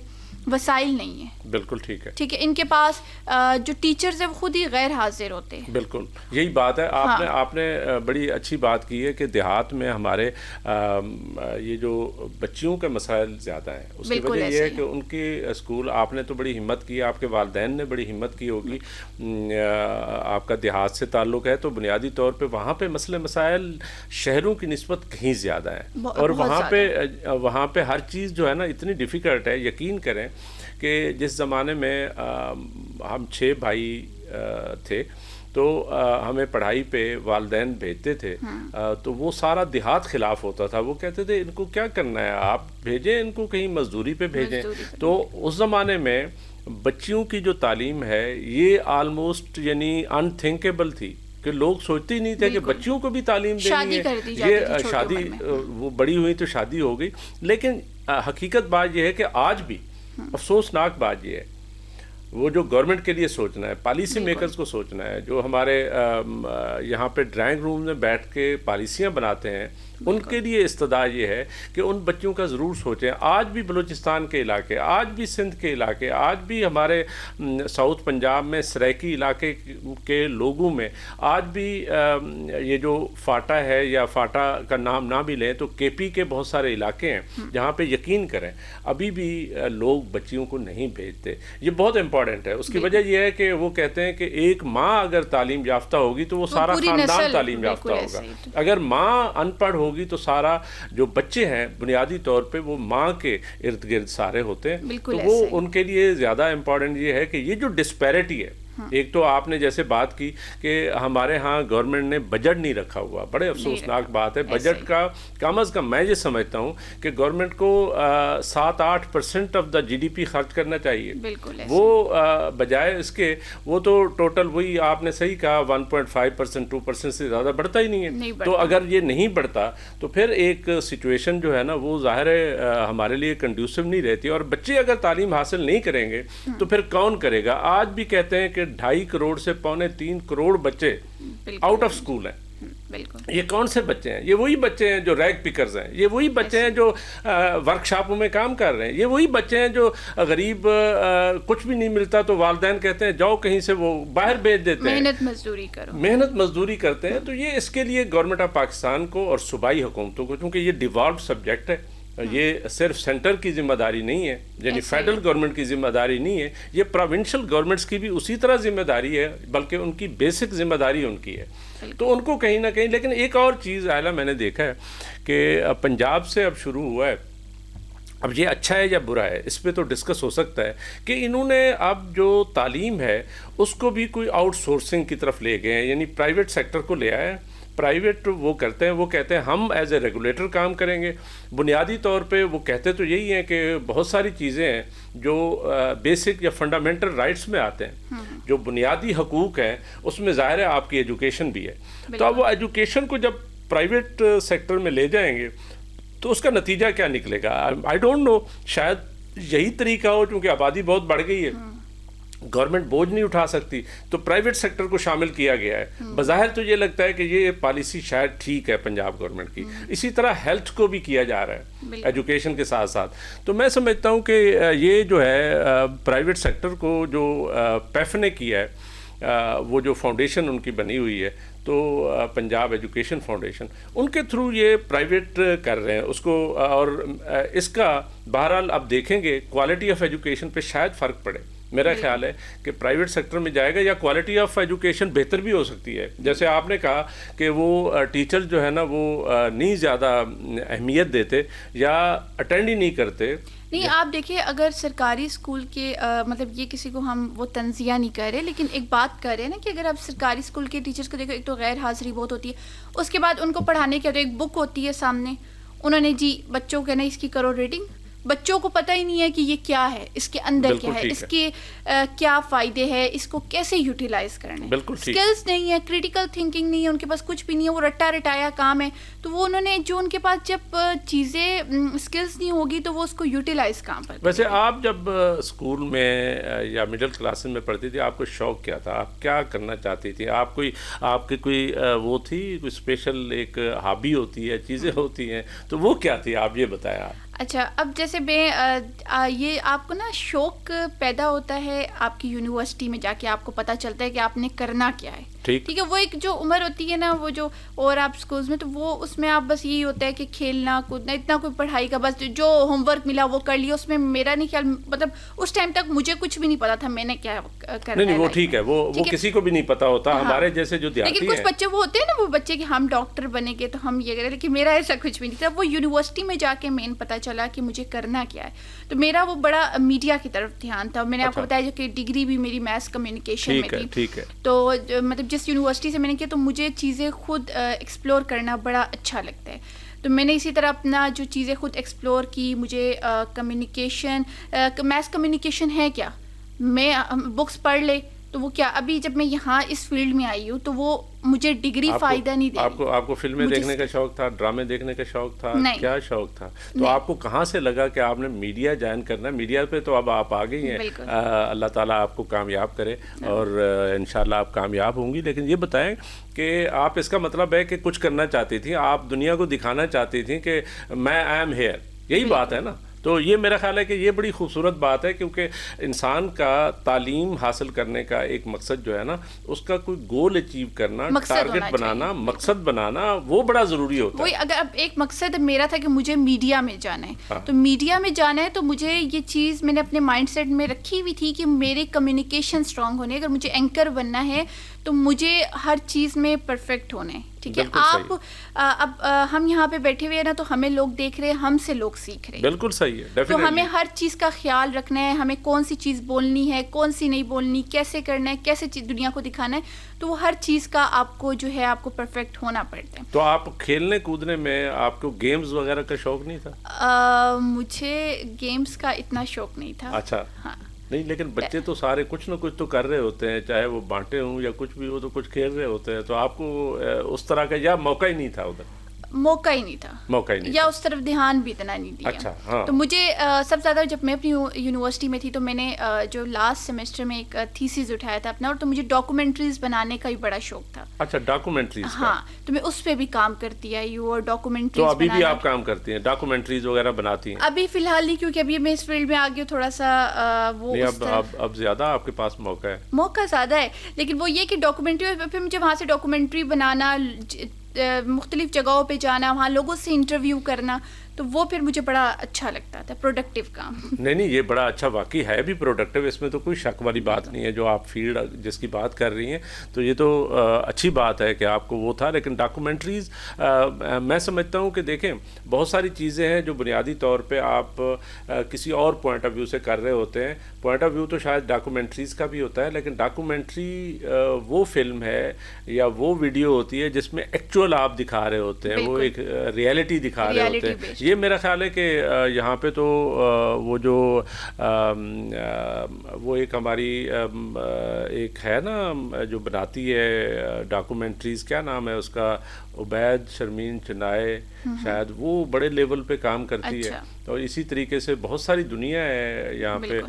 وسائل نہیں ہیں. بالکل ٹھیک ہے, ان کے پاس جو ٹیچرز ہیں وہ خود ہی غیر حاضر ہوتے ہیں. بالکل یہی بات ہے. آپ نے بڑی اچھی بات کی ہے کہ دیہات میں ہمارے یہ جو بچیوں کے مسائل زیادہ ہیں. اس کی وجہ یہ ہے کہ ان کی اسکول, آپ نے تو بڑی ہمت کی, آپ کے والدین نے بڑی ہمت کی ہوگی, آپ کا دیہات سے تعلق ہے تو بنیادی طور پہ وہاں پہ مسئلے مسائل شہروں کی نسبت کہیں زیادہ ہیں, اور وہاں پہ ہر چیز جو ہے نا اتنی ڈیفیکلٹ ہے. یقین کریں کہ جس زمانے میں ہم 6 بھائی تھے تو ہمیں پڑھائی پہ والدین بھیجتے تھے تو وہ سارا دیہات خلاف ہوتا تھا. وہ کہتے تھے ان کو کیا کرنا ہے, آپ بھیجیں ان کو کہیں مزدوری پہ بھیجیں. تو اس زمانے میں بچیوں کی جو تعلیم ہے یہ آلموسٹ یعنی ان تھنکیبل تھی کہ لوگ سوچتے ہی نہیں تھے کہ بچیوں کو بھی تعلیم دینی ہے. یہ شادی وہ بڑی ہوئی تو شادی ہو گئی. لیکن حقیقت بات یہ ہے کہ آج بھی افسوسناک بات یہ ہے, وہ جو گورنمنٹ کے لیے سوچنا ہے, پالیسی میکرز کو سوچنا ہے, جو ہمارے یہاں پہ ڈرائنگ روم میں بیٹھ کے پالیسیاں بناتے ہیں, ان کے لیے استدعا یہ ہے کہ ان بچوں کا ضرور سوچیں. آج بھی بلوچستان کے علاقے, آج بھی سندھ کے علاقے, آج بھی ہمارے ساؤتھ پنجاب میں سریکی علاقے کے لوگوں میں آج بھی یہ جو فاٹا ہے, یا فاٹا کا نام نہ بھی لیں تو کے پی کے بہت سارے علاقے ہیں جہاں پہ یقین کریں ابھی بھی لوگ بچیوں کو نہیں بھیجتے. یہ بہت امپورٹنٹ ہے. اس کی وجہ یہ ہے کہ وہ کہتے ہیں کہ ایک ماں اگر تعلیم یافتہ ہوگی تو وہ سارا خاندان تعلیم یافتہ ہوگا. اگر ماں ان پڑھ ہوگی تو سارا جو بچے ہیں بنیادی طور پہ وہ ماں کے ارد گرد سارے ہوتے ہیں. تو وہ ان کے لیے زیادہ امپورٹنٹ یہ ہے کہ یہ جو ڈسپیرٹی ہے, ایک تو آپ نے جیسے بات کی کہ ہمارے ہاں گورنمنٹ نے بجٹ نہیں رکھا ہوا, بڑے افسوسناک بات ہے. بجٹ کا کم از کم میں یہ سمجھتا ہوں کہ گورنمنٹ کو 7-8% of the G D P خرچ کرنا چاہیے. وہ بجائے اس کے وہ تو ٹوٹل وہی آپ نے صحیح کہا 1.5% 2% سے زیادہ بڑھتا ہی نہیں ہے. تو اگر یہ نہیں بڑھتا تو پھر ایک سچویشن جو ہے نا وہ ظاہر ہے ہمارے لیے کنڈیوسو نہیں رہتی. اور بچے اگر تعلیم حاصل نہیں کریں گے تو پھر کون کرے گا. آج بھی کہتے ہیں کہ 2.5 کروڑ سے 2.25 کروڑ بچے آؤٹ آف سکول ہیں. یہ کون سے بچے ہیں؟ یہ وہی بچے ہیں جو ریگ پکرز ہیں, یہ وہی بچے ہیں جو ورک شاپوں میں کام کر رہے ہیں, یہ وہی بچے ہیں جو غریب کچھ بھی نہیں ملتا تو والدین کہتے ہیں جاؤ کہیں سے, وہ باہر بھیج دیتے ہیں, محنت مزدوری کرتے ہیں. تو یہ اس کے لیے گورنمنٹ آف پاکستان کو اور صوبائی حکومتوں کو, کیونکہ یہ ڈیوالوڈ سبجیکٹ ہے, یہ صرف سینٹر کی ذمہ داری نہیں ہے, یعنی فیڈرل گورنمنٹ کی ذمہ داری نہیں ہے, یہ پروونشل گورنمنٹس کی بھی اسی طرح ذمہ داری ہے, بلکہ ان کی بیسک ذمہ داری ان کی ہے. تو ان کو کہیں نہ کہیں. لیکن ایک اور چیز عائلہ میں نے دیکھا ہے کہ پنجاب سے اب شروع ہوا ہے, اب یہ اچھا ہے یا برا ہے اس پہ تو ڈسکس ہو سکتا ہے کہ انہوں نے اب جو تعلیم ہے اس کو بھی کوئی آؤٹ سورسنگ کی طرف لے گئے ہیں, یعنی پرائیویٹ سیکٹر کو لے آئے. پرائیویٹ وہ کرتے ہیں, وہ کہتے ہیں ہم ایز اے ریگولیٹر کام کریں گے. بنیادی طور پہ وہ کہتے تو یہی ہیں کہ بہت ساری چیزیں ہیں جو بیسک یا فنڈامنٹل رائٹس میں آتے ہیں, جو بنیادی حقوق ہیں اس میں ظاہر ہے آپ کی ایجوکیشن بھی ہے. تو اب وہ ایجوکیشن کو جب پرائیویٹ سیکٹر میں لے جائیں گے تو اس کا نتیجہ کیا نکلے گا؟ آئی ڈونٹ نو, شاید یہی طریقہ ہو, چونکہ آبادی بہت بڑھ گئی ہے, گورنمنٹ بوجھ نہیں اٹھا سکتی تو پرائیویٹ سیکٹر کو شامل کیا گیا ہے. بظاہر تو یہ لگتا ہے کہ یہ پالیسی شاید ٹھیک ہے پنجاب گورنمنٹ کی. اسی طرح ہیلتھ کو بھی کیا جا رہا ہے ایجوکیشن کے ساتھ ساتھ. تو میں سمجھتا ہوں کہ یہ جو ہے پرائیویٹ سیکٹر کو جو پیف نے کیا ہے, وہ جو فاؤنڈیشن ان کی بنی ہوئی ہے تو پنجاب ایجوکیشن فاؤنڈیشن, ان کے تھرو یہ پرائیویٹ کر رہے ہیں اس کو. اور اس کا بہرحال اب دیکھیں گے کوالٹی آف ایجوکیشن پہ شاید فرق پڑے. میرا خیال ہے کہ پرائیویٹ سیکٹر میں جائے گا یا کوالٹی آف ایجوکیشن بہتر بھی ہو سکتی ہے. جیسے آپ نے کہا کہ وہ ٹیچر جو ہے نا وہ نہیں زیادہ اہمیت دیتے یا اٹینڈ ہی نہیں کرتے. نہیں, آپ دیکھیں اگر سرکاری اسکول کے مطلب یہ کسی کو ہم وہ تنزیہ نہیں کر رہے, لیکن ایک بات کر رہے ہیں نا کہ اگر آپ سرکاری اسکول کے ٹیچرس کو دیکھو, ایک تو غیر حاضری بہت ہوتی ہے, اس کے بعد ان کو پڑھانے کے ایک بک ہوتی ہے سامنے, انہوں نے جی بچوں کے نا اس کی کرو ریڈنگ, بچوں کو پتہ ہی نہیں ہے کہ یہ کیا ہے, اس کے اندر کیا ہے, اس کے کیا فائدے ہیں, اس کو کیسے یوٹیلائز کرنا ہے. اسکلز نہیں ہے, کریٹیکل تھنکنگ نہیں ہے, ان کے پاس کچھ بھی نہیں ہے, وہ رٹا رٹایا کام ہے. تو وہ انہوں نے جو ان کے پاس جب چیزیں اسکلز نہیں ہوگی تو وہ اس کو یوٹیلائز کام پر. ویسے آپ جب اسکول میں یا مڈل کلاسز میں پڑھتی تھی, آپ کو شوق کیا تھا, آپ کیا کرنا چاہتی تھی, آپ کی کوئی وہ تھی, کوئی اسپیشل ایک ہابی ہوتی ہے, چیزیں ہوتی ہیں, تو وہ کیا تھی, آپ یہ بتایا آپ. اچھا, اب جیسے میں یہ آپ کو نا شوق پیدا ہوتا ہے آپ کی یونیورسٹی میں جا کے, آپ کو پتہ چلتا ہے کہ آپ نے کرنا کیا ہے. ٹھیک ہے, وہ ایک جو عمر ہوتی ہے نا, وہ جو, اور آپ اسکولز میں تو وہ اس میں آپ بس یہی ہوتا ہے کہ کھیلنا کودنا, اتنا کوئی پڑھائی کا بس جو ہوم ورک ملا وہ کر لیا. اس میں میرا نہیں خیال, مطلب اس ٹائم تک مجھے کچھ بھی نہیں پتا تھا میں نے کیا کرنا ہے. نہیں وہ ٹھیک ہے, وہ کسی کو بھی نہیں پتا ہوتا, ہمارے جیسے جو دیہاتی ہیں. لیکن کچھ بچے وہ ہوتے ہیں نا, وہ بچے کہ ہم ڈاکٹر بنے گے تو ہم یہ کریں, لیکن میرا ایسا کچھ بھی نہیں تھا. وہ یونیورسٹی میں جا کے مین پتا چلا کہ مجھے کرنا کیا ہے. تو میرا وہ بڑا میڈیا کی طرف دھیان تھا. میں نے آپ کو بتایا کہ ڈگری بھی میری میس کمیونیکیشن میں تھی. تو مطلب جس یونیورسٹی سے میں نے کیا, تو مجھے چیزیں خود ایکسپلور کرنا بڑا اچھا لگتا ہے. تو میں نے اسی طرح اپنا جو چیزیں خود ایکسپلور کی. مجھے کمیونیکیشن, میس کمیونیکیشن ہے کیا, میں بکس پڑھ لے تو وہ کیا. ابھی جب میں یہاں اس فیلڈ میں آئی ہوں تو وہ مجھے ڈگری فائدہ نہیں دے. آپ کو فلمیں دیکھنے کا شوق تھا, ڈرامے دیکھنے کا شوق تھا, کیا شوق تھا؟ تو آپ کو کہاں سے لگا کہ آپ نے میڈیا جوائن کرنا ہے؟ میڈیا پہ تو اب آپ آ گئی ہیں, اللہ تعالیٰ آپ کو کامیاب کرے اور انشاءاللہ آپ کامیاب ہوں گی. لیکن یہ بتائیں کہ آپ, اس کا مطلب ہے کہ کچھ کرنا چاہتی تھیں, آپ دنیا کو دکھانا چاہتی تھیں کہ میں آئی ایم ہیئر, یہی بات ہے نا. تو یہ میرا خیال ہے کہ یہ بڑی خوبصورت بات ہے, کیونکہ انسان کا تعلیم حاصل کرنے کا ایک مقصد جو ہے نا, اس کا کوئی گول اچیو کرنا, ٹارگٹ بنانا, مقصد بنانا, وہ بڑا ضروری ہوتا ہے. وہی اگر اب ایک مقصد میرا تھا کہ مجھے میڈیا میں جانا ہے, تو میڈیا میں جانا ہے تو مجھے یہ چیز میں نے اپنے مائنڈ سیٹ میں رکھی ہوئی تھی کہ میرے کمیونیکیشن اسٹرانگ ہونے, اگر مجھے اینکر بننا ہے تو مجھے ہر چیز میں پرفیکٹ ہونا ہے. ٹھیک ہے, آپ اب ہم یہاں پہ بیٹھے ہوئے ہیں نا, تو ہمیں لوگ دیکھ رہے ہیں, ہم سے لوگ سیکھ رہے ہیں. بالکل صحیح ہے. تو ہمیں ہر چیز کا خیال رکھنا ہے, ہمیں کون سی چیز بولنی ہے, کون سی نہیں بولنی, کیسے کرنا ہے, کیسے دنیا کو دکھانا ہے. تو وہ ہر چیز کا آپ کو جو ہے آپ کو پرفیکٹ ہونا پڑتا ہے. تو آپ کھیلنے کودنے میں آپ کو گیمز وغیرہ کا شوق نہیں تھا؟ مجھے گیمز کا اتنا شوق نہیں تھا. اچھا, ہاں نہیں, لیکن بچے تو سارے کچھ نہ کچھ تو کر رہے ہوتے ہیں, چاہے وہ بانٹے ہوں یا کچھ بھی ہو, تو کچھ کھیل رہے ہوتے ہیں. تو آپ کو اس طرح کا یا موقع ہی نہیں تھا ادھر؟ موقع ہی نہیں تھا, یا اس طرف دھیان بھی اتنا نہیں دیا. اچھا, ہاں. تو مجھے سب زیادہ جب میں اپنی یونیورسٹی میں تھی تو میں نے جو لاسٹ سیمسٹر میں ایک تھیسس اٹھایا تھا اپنا, اور تو مجھے ڈاکومنٹریز بنانے کا بھی بڑا شوق تھا. اچھا, ڈاکومنٹریز. ہاں, تو میں اس پہ بھی کام کرتی آئی ہوں, اور ڈاکومنٹریز. تو ابھی بھی آپ کام کرتی ہیں, ڈاکومنٹریز وغیرہ بناتی ہیں؟ ابھی فی الحال نہیں, کیونکہ ابھی میں اس فیلڈ میں آ گئی ہوں تھوڑا سا وہ. اب زیادہ آپ کے پاس موقع ہے, موقع زیادہ ہے, لیکن وہ یہ کہ ڈاکومنٹری, پھر مجھے وہاں سے ڈاکومنٹری بنانا, مختلف جگہوں پہ جانا, وہاں لوگوں سے انٹرویو کرنا, تو وہ پھر مجھے بڑا اچھا لگتا تھا, پروڈکٹیو کام. نہیں, یہ بڑا اچھا واقعی ہے بھی پروڈکٹیو, اس میں تو کوئی شک والی بات نہیں ہے. جو آپ فیلڈ جس کی بات کر رہی ہیں, تو یہ تو اچھی بات ہے کہ آپ کو وہ تھا. لیکن ڈاکومنٹریز میں سمجھتا ہوں کہ دیکھیں, بہت ساری چیزیں ہیں جو بنیادی طور پہ آپ کسی اور پوائنٹ آف ویو سے کر رہے ہوتے ہیں. پوائنٹ آف ویو تو شاید ڈاکومنٹریز کا بھی ہوتا ہے, لیکن ڈاکومنٹری وہ فلم ہے یا وہ ویڈیو ہوتی ہے جس میں ایکچوئل آپ دکھا رہے ہوتے ہیں, وہ ایک ریئلٹی دکھا رہے ہوتے ہیں. یہ میرا خیال ہے کہ یہاں پہ تو وہ جو وہ ایک ہماری ایک ہے نا جو بناتی ہے ڈاکومنٹریز, کیا نام ہے اس کا, عبید شرمین چنائے شاید, وہ بڑے لیول پہ کام کرتی ہے. اور اسی طریقے سے بہت ساری دنیا ہے یہاں پہ,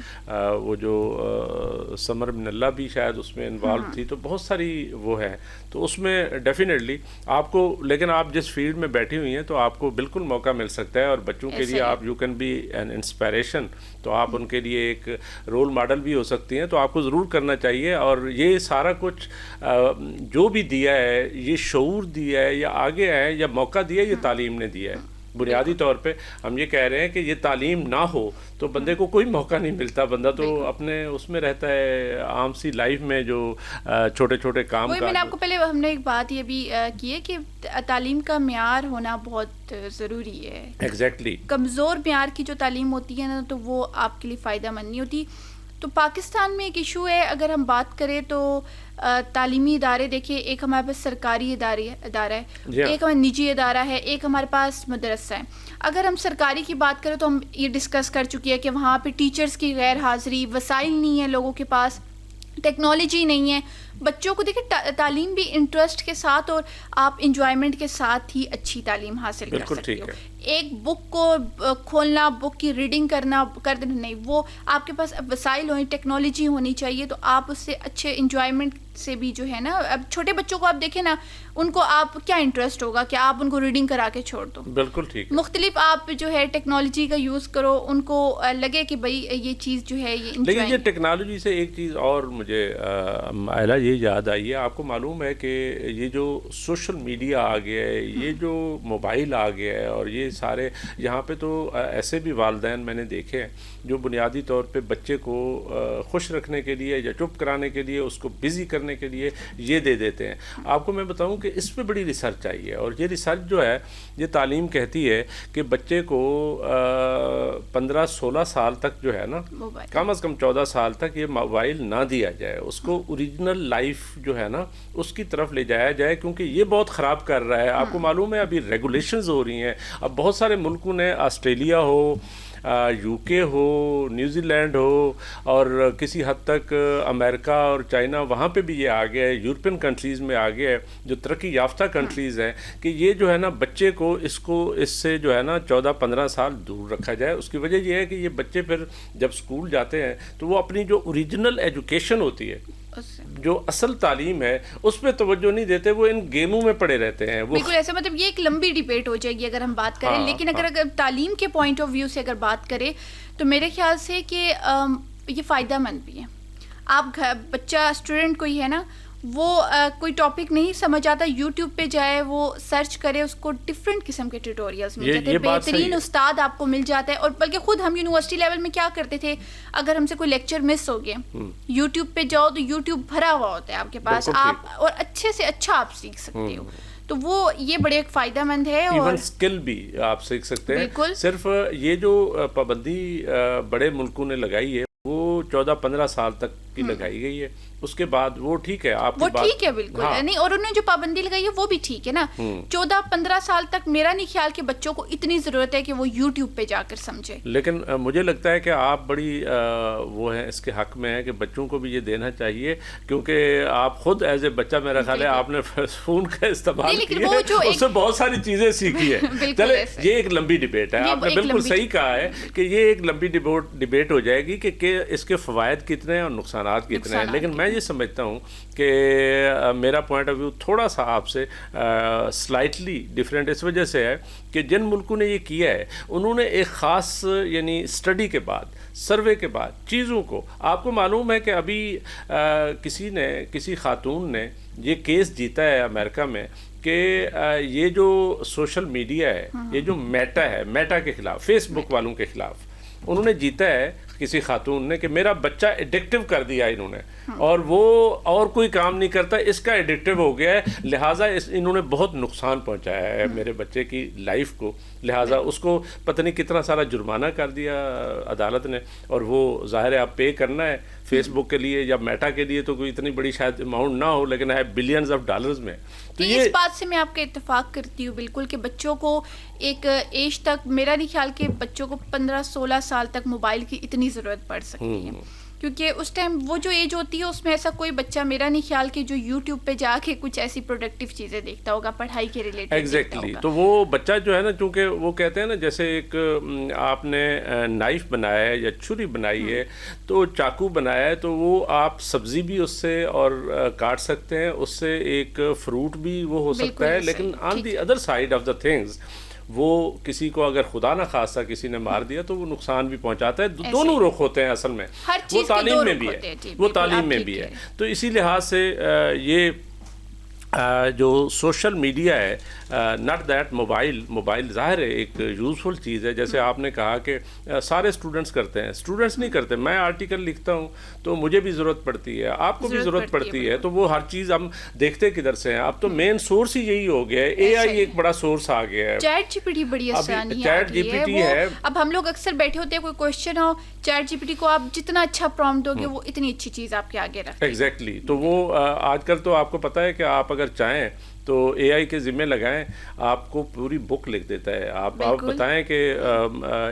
وہ جو سمر من اللہ بھی شاید اس میں انوالو تھی. تو بہت ساری وہ ہے, تو اس میں ڈیفینیٹلی آپ کو, لیکن آپ جس فیلڈ میں بیٹھی ہوئی ہیں تو آپ کو بالکل موقع مل سکتا ہے. اور بچوں کے لیے آپ you can be an inspiration, تو آپ ان کے لیے ایک رول ماڈل بھی ہو سکتی ہیں. تو آپ کو ضرور کرنا چاہیے. اور یہ سارا کچھ جو بھی دیا ہے, یہ شعور دیا ہے یا آگے ہے یا موقع دیا ہے, یہ تعلیم نے دیا ہے. بنیادی طور پہ ہم یہ کہہ رہے ہیں کہ یہ تعلیم نہ ہو تو بندے کو کوئی موقع نہیں ملتا. بندہ تو اپنے اس میں رہتا ہے عام سی لائف میں, جو چھوٹے چھوٹے کام. میں نے آپ کو پہلے ہم نے ایک بات یہ بھی کی ہے کہ تعلیم کا معیار ہونا بہت ضروری ہے. ایگزیکٹلی. کمزور معیار کی جو تعلیم ہوتی ہے نا, تو وہ آپ کے لیے فائدہ مند نہیں ہوتی. تو پاکستان میں ایک ایشو ہے، اگر ہم بات کریں تو تعلیمی ادارے دیکھیں، ایک ہمارے پاس سرکاری ادارہ ہے، ایک ہمارا نجی ادارہ ہے، ایک ہمارے پاس مدرسہ ہے. اگر ہم سرکاری کی بات کریں تو ہم یہ ڈسکس کر چکے ہیں کہ وہاں پہ ٹیچرز کی غیر حاضری، وسائل نہیں ہیں لوگوں کے پاس، ٹیکنالوجی نہیں ہے. بچوں کو دیکھیں تعلیم بھی انٹرسٹ کے ساتھ اور آپ انجوائمنٹ کے ساتھ ہی اچھی تعلیم حاصل کر سکتے ہو. ایک بک کو کھولنا، بک کی ریڈنگ کرنا کر دینا نہیں، وہ آپ کے پاس وسائل ہونی، ٹیکنالوجی ہونی چاہیے تو آپ اس سے اچھے انجوائمنٹ سے بھی جو ہے نا. اب چھوٹے بچوں کو آپ دیکھیں نا، ان کو آپ کیا انٹرسٹ ہوگا کہ آپ ان کو ریڈنگ کرا کے چھوڑ دو. بالکل ٹھیک. مختلف آپ جو ہے ٹیکنالوجی کا یوز کرو، ان کو لگے کہ بھائی یہ چیز جو ہے یہ. لیکن یہ ٹیکنالوجی سے ایک چیز اور مجھے آئلہ یہ یاد آئی ہے، آپ کو معلوم ہے کہ یہ جو سوشل میڈیا آ گیا ہے، یہ جو موبائل آ گیا ہے، اور یہ سارے یہاں پہ تو ایسے بھی والدین میں نے دیکھے ہیں جو بنیادی طور پہ بچے کو خوش رکھنے کے لیے یا چپ کرانے کے لیے، اس کو بزی کرنے کے لیے یہ دے دیتے ہیں. آپ کو میں بتاؤں کہ اس پہ بڑی ریسرچ آئی ہے، اور یہ ریسرچ جو ہے یہ تعلیم کہتی ہے کہ بچے کو 15-16 سال تک جو ہے نا، کم از کم 14 سال تک یہ موبائل نہ دیا جائے، اس کو اوریجنل لائف جو ہے نا اس کی طرف لے جایا جائے، کیونکہ یہ بہت خراب کر رہا ہے. آپ کو معلوم ہے ابھی ریگولیشنز ہو رہی ہیں، اب بہت سارے ملکوں نے، آسٹریلیا ہو، یو کے ہو، نیوزی لینڈ ہو، اور کسی حد تک امریکہ اور چائنا، وہاں پہ بھی یہ آ گیا ہے، یورپین کنٹریز میں آ گیا ہے، جو ترقی یافتہ کنٹریز ہیں، کہ یہ جو ہے نا بچے کو اس سے جو ہے نا 14-15 سال دور رکھا جائے. اس کی وجہ یہ ہے کہ یہ بچے پھر جب اسکول جاتے ہیں تو وہ اپنی جو اوریجنل ایجوکیشن ہوتی ہے، جو اصل تعلیم ہے، اس پہ توجہ نہیں دیتے، وہ ان گیموں میں پڑے رہتے ہیں. بالکل ایسا، مطلب یہ ایک لمبی ڈیبیٹ ہو جائے گی اگر ہم بات کریں. لیکن اگر تعلیم کے پوائنٹ آف ویو سے اگر بات کریں تو میرے خیال سے کہ یہ فائدہ مند بھی ہے. آپ بچہ اسٹوڈنٹ کوئی ہے نا، وہ کوئی ٹاپک نہیں سمجھ آتا، یوٹیوب پہ جائے، وہ سرچ کرے، اس کو ڈفرینٹ قسم کے ٹیوٹوریلز مل جاتے ہیں، بہترین استاد آپ کو مل جاتا ہے. اور بلکہ خود ہم یونیورسٹی لیول میں کیا کرتے تھے، اگر ہم سے کوئی لیکچر مس ہو گیا، یوٹیوب پہ جاؤ تو یوٹیوب بھرا ہوا ہوتا ہے آپ کے پاس، آپ اور اچھے سے اچھا آپ سیکھ سکتے ہو. تو وہ یہ بڑے ایک فائدہ مند ہے. اور اسکل بھی آپ سیکھ سکتے ہیں. صرف یہ جو پابندی بڑے ملکوں نے لگائی ہے وہ 14-15 سال تک کی لگائی گئی ہے. اس کے بعد وہ ٹھیک ہے، آپ وہ ٹھیک ہے بالکل نہیں. اور انہوں نے جو پابندی لگائی ہے وہ بھی ٹھیک ہے نا. 14-15 سال تک میرا نہیں خیال کہ بچوں کو اتنی ضرورت ہے کہ وہ یوٹیوب پہ جا کر سمجھے. لیکن مجھے لگتا ہے کہ آپ بڑی وہ ہیں اس کے حق میں ہیں کہ بچوں کو بھی یہ دینا چاہیے، کیونکہ آپ خود ایز اے بچہ میرا خیال ہے آپ نے فون کا استعمال کیا ہے، اس سے بہت ساری چیزیں سیکھی ہے. چلے یہ ایک لمبی ڈبیٹ ہے، آپ نے بالکل صحیح کہا ہے کہ یہ ایک لمبی ڈبیٹ ہو جائے گی کہ اس کے فوائد کتنے ہیں اور نقصانات کتنے ہیں. لیکن میں یہ سمجھتا ہوں کہ میرا پوائنٹ آف ویو تھوڑا سا آپ سے سلائٹلی ڈفرینٹ اس وجہ سے ہے کہ جن ملکوں نے یہ کیا ہے انہوں نے ایک خاص یعنی اسٹڈی کے بعد، سروے کے بعد چیزوں کو، آپ کو معلوم ہے کہ ابھی کسی خاتون نے یہ کیس جیتا ہے امریکہ میں کہ یہ جو سوشل میڈیا ہے، یہ جو میٹا کے خلاف، فیس بک والوں کے خلاف انہوں نے جیتا ہے کسی خاتون نے کہ میرا بچہ ایڈکٹیو کر دیا انہوں نے، اور وہ اور کوئی کام نہیں کرتا، اس کا ایڈکٹیو ہو گیا ہے، لہٰذا انہوں نے بہت نقصان پہنچایا ہے میرے بچے کی لائف کو، لہٰذا اس کو پتہ نہیں کتنا سارا جرمانہ کر دیا عدالت نے، اور وہ ظاہر ہے آپ پے کرنا ہے فیس بک کے لیے یا میٹا کے لیے، تو کوئی اتنی بڑی شاید اماؤنٹ نہ ہو لیکن ہے بلینز آف ڈالرز میں. تو اس بات سے میں آپ کا اتفاق کرتی ہوں بالکل کہ بچوں کو ایک ایج تک، میرا نہیں خیال کہ بچوں کو 15-16 سال تک موبائل کی اتنی ضرورت پڑ سکتی ہے، کیونکہ اس ٹائم وہ جو ایج ہوتی ہے اس میں ایسا کوئی بچہ میرا نہیں خیال کہ جو یوٹیوب پہ جا کے کچھ ایسی پروڈکٹیو چیزیں دیکھتا ہوگا پڑھائی کے ریلیٹڈ. ایگزیکٹلی. تو وہ بچہ جو ہے نا، چونکہ وہ کہتے ہیں نا جیسے ایک آپ نے نائف بنایا ہے یا چھری بنائی ہے تو چاقو بنایا ہے، تو وہ آپ سبزی بھی اس سے اور کاٹ سکتے ہیں، اس سے ایک فروٹ بھی وہ ہو سکتا ہے. لیکن on the other side of the things وہ کسی کو اگر خدا نہ خواستہ کسی نے مار دیا تو وہ نقصان بھی پہنچاتا ہے. دونوں رخ ہوتے ہیں اصل میں، وہ تعلیم میں بھی ہے، وہ تعلیم میں بھی ہے. تو اسی لحاظ سے یہ جو سوشل میڈیا ہے ناٹ دیٹ موبائل ظاہر ہے ایک یوزفل چیز ہے. جیسے آپ نے کہا کہ سارے اسٹوڈنٹس کرتے ہیں, اسٹوڈنٹس نہیں کرتے. میں آرٹیکل لکھتا ہوں تو مجھے بھی ضرورت پڑتی ہے, آپ کو بھی ضرورت پڑتی ہے, تو وہ ہر چیز ہم دیکھتے کدھر سے ہیں. اب تو مین سورس ہی یہی ہو گیا ہے, اے آئی ایک بڑا سورس آ گیا ہے. چیٹ جی پی ٹی بڑی آسانی چیٹ جی پی ٹی ہے. اب ہم لوگ اکثر بیٹھے ہوتے ہیں, کوئی کوشچن ہو, چیٹ جی پی ٹی کو آپ جتنا اچھا پرومپٹ ہوگے وہ اتنی اچھی چیز آپ کے آگے رکھتے ہیں. ایگزیکٹلی. تو وہ آج کل تو آپ کو پتہ ہے کہ آپ اگر چاہیں تو اے آئی کے ذمہ لگائیں, آپ کو پوری بک لکھ دیتا ہے. آپ بتائیں کہ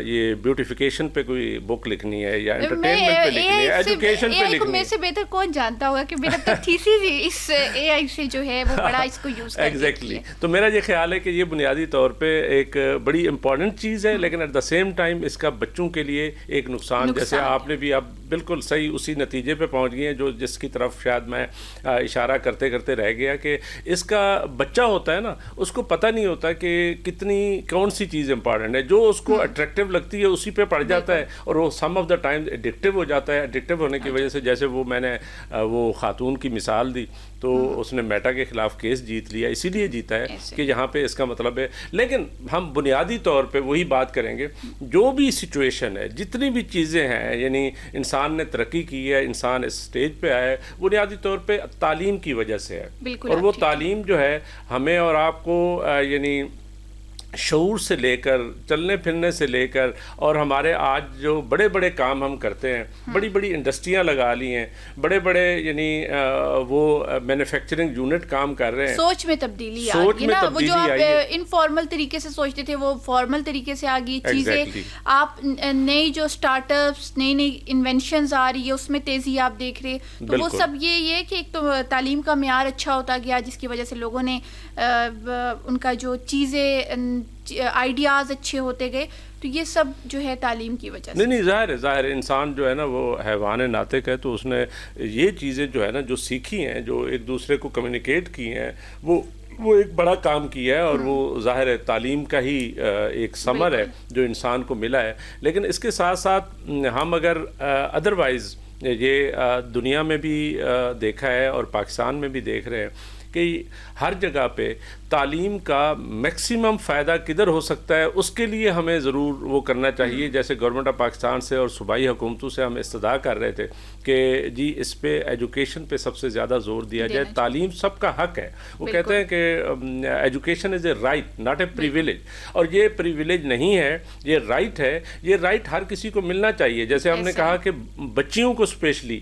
یہ بیوٹیفیکیشن پہ کوئی بک لکھنی ہے یا انٹرٹینمنٹ پہ لکھنی ہے, ایجوکیشن پہ لکھنی ہے. میں سے بہتر کون جانتا ہوگا کہ میرا تھیسس ہی اس اے آئی سے جو ہے وہ بڑا اس کو یوز کرتی ہے. ایگزیکٹلی. تو میرا یہ خیال ہے کہ یہ بنیادی طور پہ ایک بڑی امپورٹنٹ چیز ہے, لیکن ایٹ دا سیم ٹائم اس کا بچوں کے لیے ایک نقصان, جیسے آپ نے بھی اب بالکل صحیح اسی نتیجے پہ پہنچ گئے ہیں جس کی طرف شاید میں اشارہ کرتے کرتے رہ گیا, کہ اس کا بچہ ہوتا ہے نا, اس کو پتہ نہیں ہوتا کہ کتنی کون سی چیز امپورٹنٹ ہے. جو اس کو اٹریکٹیو لگتی ہے اسی پہ پڑ جاتا ہے, اور وہ سم آف دا ٹائم ایڈکٹیو ہو جاتا ہے. ایڈکٹیو ہونے کی وجہ سے, جیسے وہ میں نے وہ خاتون کی مثال دی, تو اس نے میٹا کے خلاف کیس جیت لیا, اسی لیے جیتا ہے کہ یہاں پہ اس کا مطلب ہے. لیکن ہم بنیادی طور پہ وہی بات کریں گے, جو بھی سچویشن ہے, جتنی بھی چیزیں ہیں, یعنی انسان نے ترقی کی ہے, انسان اس سٹیج پہ آیا ہے, بنیادی طور پہ تعلیم کی وجہ سے ہے. اور وہ تعلیم جو ہے ہمیں اور آپ کو یعنی شعور سے لے کر, چلنے پھرنے سے لے کر, اور ہمارے آج جو بڑے بڑے کام ہم کرتے ہیں, بڑی بڑی انڈسٹریاں لگا لی ہیں, بڑے بڑے یعنی وہ مینوفیکچرنگ یونٹ کام کر رہے ہیں. سوچ میں تبدیلی آ گئی نا, وہ جو آپ انفارمل طریقے سے سوچتے تھے وہ فارمل طریقے سے آ گئی چیزیں. آپ نئی جو اسٹارٹ اپس, نئی نئی انوینشنز آ رہی ہے, اس میں تیزی آپ دیکھ رہے. تو وہ سب یہ کہ ایک تو تعلیم کا معیار اچھا ہوتا گیا, جس کی وجہ سے لوگوں نے ان کا جو چیزیں آئیڈیاز اچھے ہوتے گئے. تو یہ سب جو ہے تعلیم کی وجہ سے. نہیں ظاہر ہے انسان جو ہے نا وہ حیوان ناطق ہے, تو اس نے یہ چیزیں جو ہے نا جو سیکھی ہیں, جو ایک دوسرے کو کمیونیکیٹ کی ہیں, وہ ایک بڑا کام کیا ہے. اور وہ ظاہر ہے تعلیم کا ہی ایک ثمر ہے جو انسان کو ملا ہے. لیکن اس کے ساتھ ساتھ ہم اگر ادروائز یہ دنیا میں بھی دیکھا ہے اور پاکستان میں بھی دیکھ رہے ہیں کہ ہر جگہ پہ تعلیم کا میکسیمم فائدہ کدھر ہو سکتا ہے, اس کے لیے ہمیں ضرور وہ کرنا چاہیے. جیسے گورنمنٹ آف پاکستان سے اور صوبائی حکومتوں سے ہم استدعا کر رہے تھے کہ جی اس پہ ایجوکیشن پہ سب سے زیادہ زور دیا جائے. تعلیم سب کا حق ہے. وہ کہتے ہیں کہ education is a right not a privilege, اور یہ پریویلیج نہیں ہے, یہ رائٹ ہے. یہ رائٹ ہر کسی کو ملنا چاہیے. جیسے ہم نے کہا کہ بچیوں کو اسپیشلی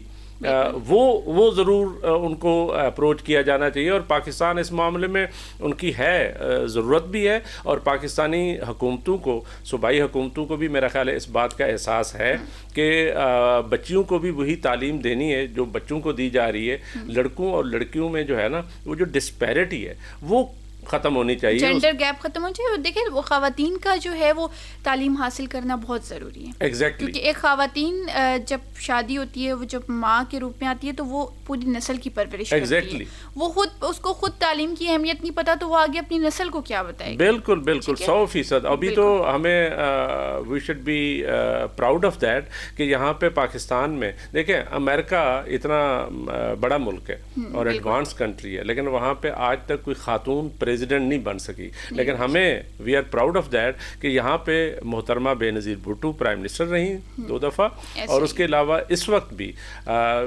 وہ ضرور ان کو اپروچ کیا جانا چاہیے, اور پاکستان اس معاملے میں ان کی ہے ضرورت بھی ہے. اور پاکستانی حکومتوں کو, صوبائی حکومتوں کو بھی میرا خیال ہے اس بات کا احساس ہے کہ بچیوں کو بھی وہی تعلیم دینی ہے جو بچوں کو دی جا رہی ہے. لڑکوں اور لڑکیوں میں جو ہے نا وہ جو ڈسپیرٹی ہے وہ ختم ہونی چاہیے, جینڈر گیپ ختم ہونی چاہیے. دیکھیں وہ خواتین کا جو ہے وہ تعلیم حاصل کرنا بہت ضروری ہے. ایگزیکٹلی. کیونکہ ایک خواتین جب شادی ہوتی ہے, وہ جب ماں کے روپ میں آتی ہے, تو وہ پوری نسل کی پرورش کرتی ہے. وہ اس کو خود تعلیم کی اہمیت نہیں پتا, تو وہ آگے اپنی نسل کو کیا بتائے گی. بالکل 100%. ابھی تو ہمیں we should be proud of that کہ یہاں پہ پاکستان میں دیکھیں, امریکہ اتنا بڑا ملک ہے اور ایڈوانس کنٹری ہے, لیکن وہاں پہ آج تک کوئی خاتون پریزیڈنٹ نہیں بن سکی. لیکن ہمیں we are proud of that کہ یہاں پہ محترمہ بے نظیر بھٹو پرائم منسٹر رہی 2 دفعہ, اور اس کے علاوہ اس وقت بھی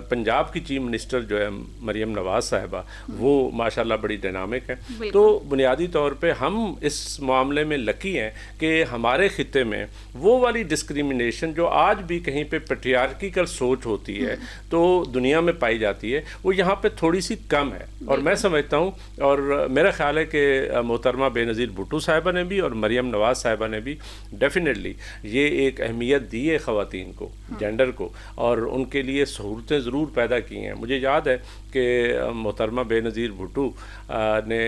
پنجاب کی چیف منسٹر جو ہے مریم نواز صاحبہ, وہ ماشاءاللہ بڑی ڈائنامک ہے. تو بنیادی طور پہ ہم اس معاملے میں لکی ہیں کہ ہمارے خطے میں وہ والی ڈسکریمنیشن جو آج بھی کہیں پہ پیٹریارکیکل سوچ ہوتی ہے تو دنیا میں پائی جاتی ہے, وہ یہاں پہ تھوڑی سی کم ہے. اور میں سمجھتا ہوں, اور میرا خیال ہے کہ محترمہ بے نظیر بھٹو صاحبہ نے بھی اور مریم نواز صاحبہ نے بھی ڈیفینیٹلی یہ ایک اہمیت دی ہے خواتین کو, جینڈر کو, اور ان کے لیے سہولتیں ضرور پیدا کی ہیں. مجھے یاد ہے کہ محترمہ بے نظیر بھٹو نے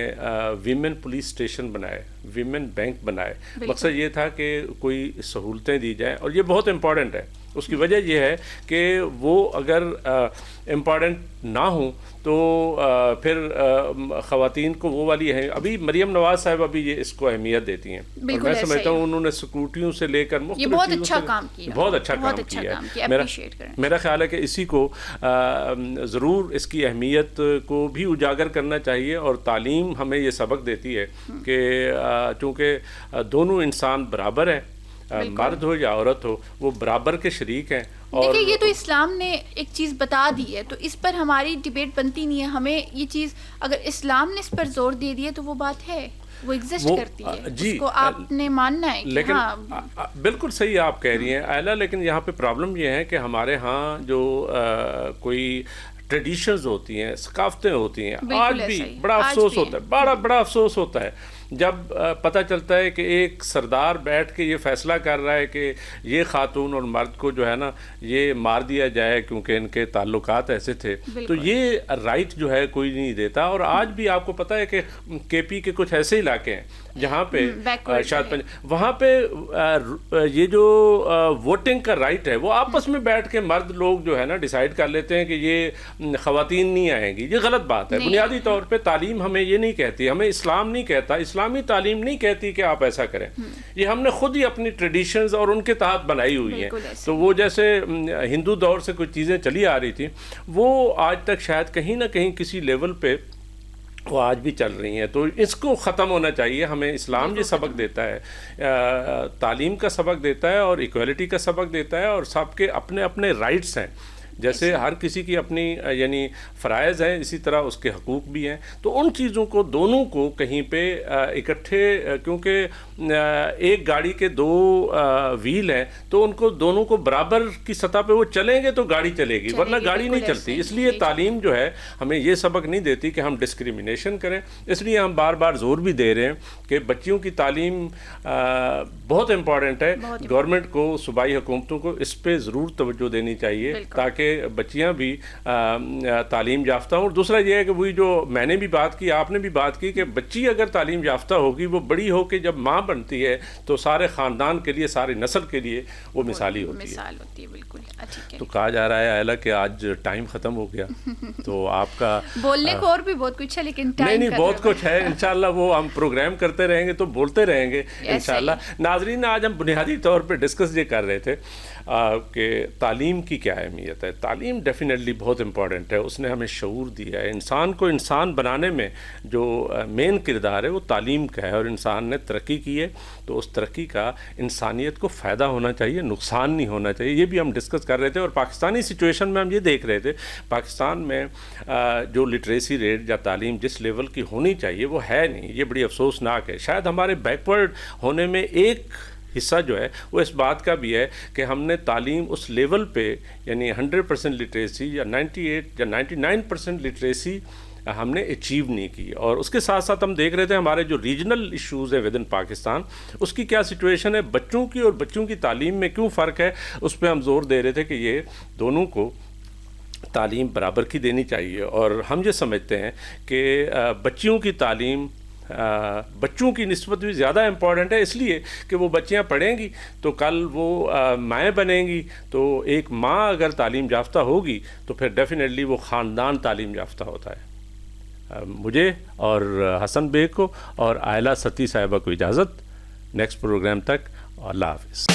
ویمن پولیس اسٹیشن بنائے, ویمن بینک بنائے. مقصد یہ تھا کہ کوئی سہولتیں دی جائیں, اور یہ بہت امپورٹنٹ ہے اس کی وجہ یہ ہے کہ وہ اگر امپورٹنٹ نہ ہوں تو پھر خواتین کو وہ والی ہے. ابھی مریم نواز صاحبہ بھی یہ اس کو اہمیت دیتی ہیں, اور میں سمجھتا ہوں انہوں نے سکوٹیوں سے لے کر مختلف بہت اچھا کام کیا, بہت اچھا کام کیا. میرا خیال ہے کہ اسی کو ضرور اس کی اہمیت کو بھی اجاگر کرنا چاہیے, اور تعلیم ہمیں یہ سبق دیتی ہے کہ چونکہ دونوں انسان برابر ہیں, مرد ہو یا عورت ہو, وہ برابر کے شریک ہیں. دیکھیں یہ تو اسلام نے ایک چیز بتا دی ہے, تو اس پر ہماری ڈیبیٹ بنتی نہیں ہے. ہمیں یہ چیز اگر اسلام نے اس پر زور دے دیا تو وہ بات ہے, وہ ایگزسٹ کرتی ہے, جی, اس کو آپ نے ماننا ہے. لیکن بالکل صحیح آپ کہہ رہی ہیں آئلہ, لیکن یہاں پہ پرابلم یہ ہے کہ ہمارے ہاں جو کوئی ٹریڈیشنز ہوتی ہیں, ثقافتیں ہوتی ہیں, آج بھی بڑا افسوس ہوتا ہے, بڑا افسوس ہوتا ہے جب پتہ چلتا ہے کہ ایک سردار بیٹھ کے یہ فیصلہ کر رہا ہے کہ یہ خاتون اور مرد کو جو ہے نا یہ مار دیا جائے کیونکہ ان کے تعلقات ایسے تھے. تو یہ رائٹ جو ہے کوئی نہیں دیتا. اور آج بھی آپ کو پتہ ہے کہ کے پی کے کچھ ایسے علاقے ہیں جہاں پہ شاید وہاں پہ یہ جو ووٹنگ کا رائٹ ہے وہ آپس میں بیٹھ کے مرد لوگ جو ہے نا ڈیسائیڈ کر لیتے ہیں کہ یہ خواتین نہیں آئیں گی. یہ غلط بات ہے. بنیادی طور پہ تعلیم ہمیں یہ نہیں کہتی, ہمیں اسلام نہیں کہتا, اسلامی تعلیم نہیں کہتی کہ آپ ایسا کریں. یہ ہم نے خود ہی اپنی ٹریڈیشنز اور ان کے تحت بنائی ہوئی ہیں. تو وہ جیسے ہندو دور سے کچھ چیزیں چلی آ رہی تھیں وہ آج تک شاید کہیں نہ کہیں کسی لیول پہ وہ آج بھی چل رہی ہیں. تو اس کو ختم ہونا چاہیے. ہمیں اسلام یہ سبق دیتا ہے, تعلیم کا سبق دیتا ہے اور ایکویلٹی کا سبق دیتا ہے, اور سب کے اپنے اپنے رائٹس ہیں. جیسے ہر کسی کی اپنی یعنی فرائض ہیں, اسی طرح اس کے حقوق بھی ہیں. تو ان چیزوں کو دونوں کو کہیں پہ اکٹھے, کیونکہ ایک گاڑی کے دو ویل ہیں تو ان کو دونوں کو برابر کی سطح پہ وہ چلیں گے تو گاڑی چلے گی, ورنہ گاڑی نہیں چلتی. اس لیے تعلیم جو ہے ہمیں یہ سبق نہیں دیتی کہ ہم ڈسکریمنیشن کریں. اس لیے ہم بار بار زور بھی دے رہے ہیں کہ بچیوں کی تعلیم بہت امپورٹنٹ ہے. گورنمنٹ کو, صوبائی حکومتوں کو اس پہ ضرور توجہ دینی چاہیے تاکہ بچیاں بھی تعلیم یافتہ ہوں. اور دوسرا یہ ہے کہ وہی جو میں نے بھی بات کی, آپ نے بھی بات کی, کہ بچی اگر تعلیم یافتہ ہوگی وہ بڑی ہو کے جب ماں بنتی ہے تو سارے خاندان کے لیے, سارے نسل کے لیے وہ مثالی ہوتی ہے. بالکل. تو کہا جا رہا ہے آئلہ کہ آج ٹائم ختم ہو گیا, تو آپ کا بولنے کو اور بھی بہت کچھ ہے لیکن نہیں بہت کچھ ہے. انشاءاللہ وہ ہم پروگرام کرتے رہیں گے تو بولتے رہیں گے انشاءاللہ. ناظرین, آج ہم بنیادی طور پہ ڈسکس یہ کر رہے تھے کہ تعلیم کی کیا اہمیت ہے. تعلیم ڈیفینیٹلی بہت امپورٹنٹ ہے. اس نے ہمیں شعور دیا ہے. انسان کو انسان بنانے میں جو مین کردار ہے وہ تعلیم کا ہے, اور انسان نے ترقی کی ہے تو اس ترقی کا انسانیت کو فائدہ ہونا چاہیے, نقصان نہیں ہونا چاہیے. یہ بھی ہم ڈسکس کر رہے تھے. اور پاکستانی سچویشن میں ہم یہ دیکھ رہے تھے پاکستان میں جو لٹریسی ریٹ یا تعلیم جس لیول کی ہونی چاہیے وہ ہے نہیں. یہ بڑی افسوسناک ہے. شاید ہمارے بیکورڈ ہونے میں ایک حصہ جو ہے وہ اس بات کا بھی ہے کہ ہم نے تعلیم اس لیول پہ یعنی 100% لٹریسی یا 98 یا 99% لٹریسی ہم نے اچیو نہیں کی. اور اس کے ساتھ ساتھ ہم دیکھ رہے تھے ہمارے جو ریجنل ایشوز ہیں ود ان پاکستان, اس کی کیا سچویشن ہے, بچوں کی اور بچوں کی تعلیم میں کیوں فرق ہے. اس پہ ہم زور دے رہے تھے کہ یہ دونوں کو تعلیم برابر کی دینی چاہیے. اور ہم یہ سمجھتے ہیں کہ بچیوں کی تعلیم بچوں کی نسبت بھی زیادہ امپورٹنٹ ہے, اس لیے کہ وہ بچیاں پڑھیں گی تو کل وہ مائیں بنیں گی. تو ایک ماں اگر تعلیم یافتہ ہوگی تو پھر ڈیفینیٹلی وہ خاندان تعلیم یافتہ ہوتا ہے. مجھے اور حسن بیگ کو اور آئلہ ستی صاحبہ کو اجازت. نیکسٹ پروگرام تک, اللہ حافظ.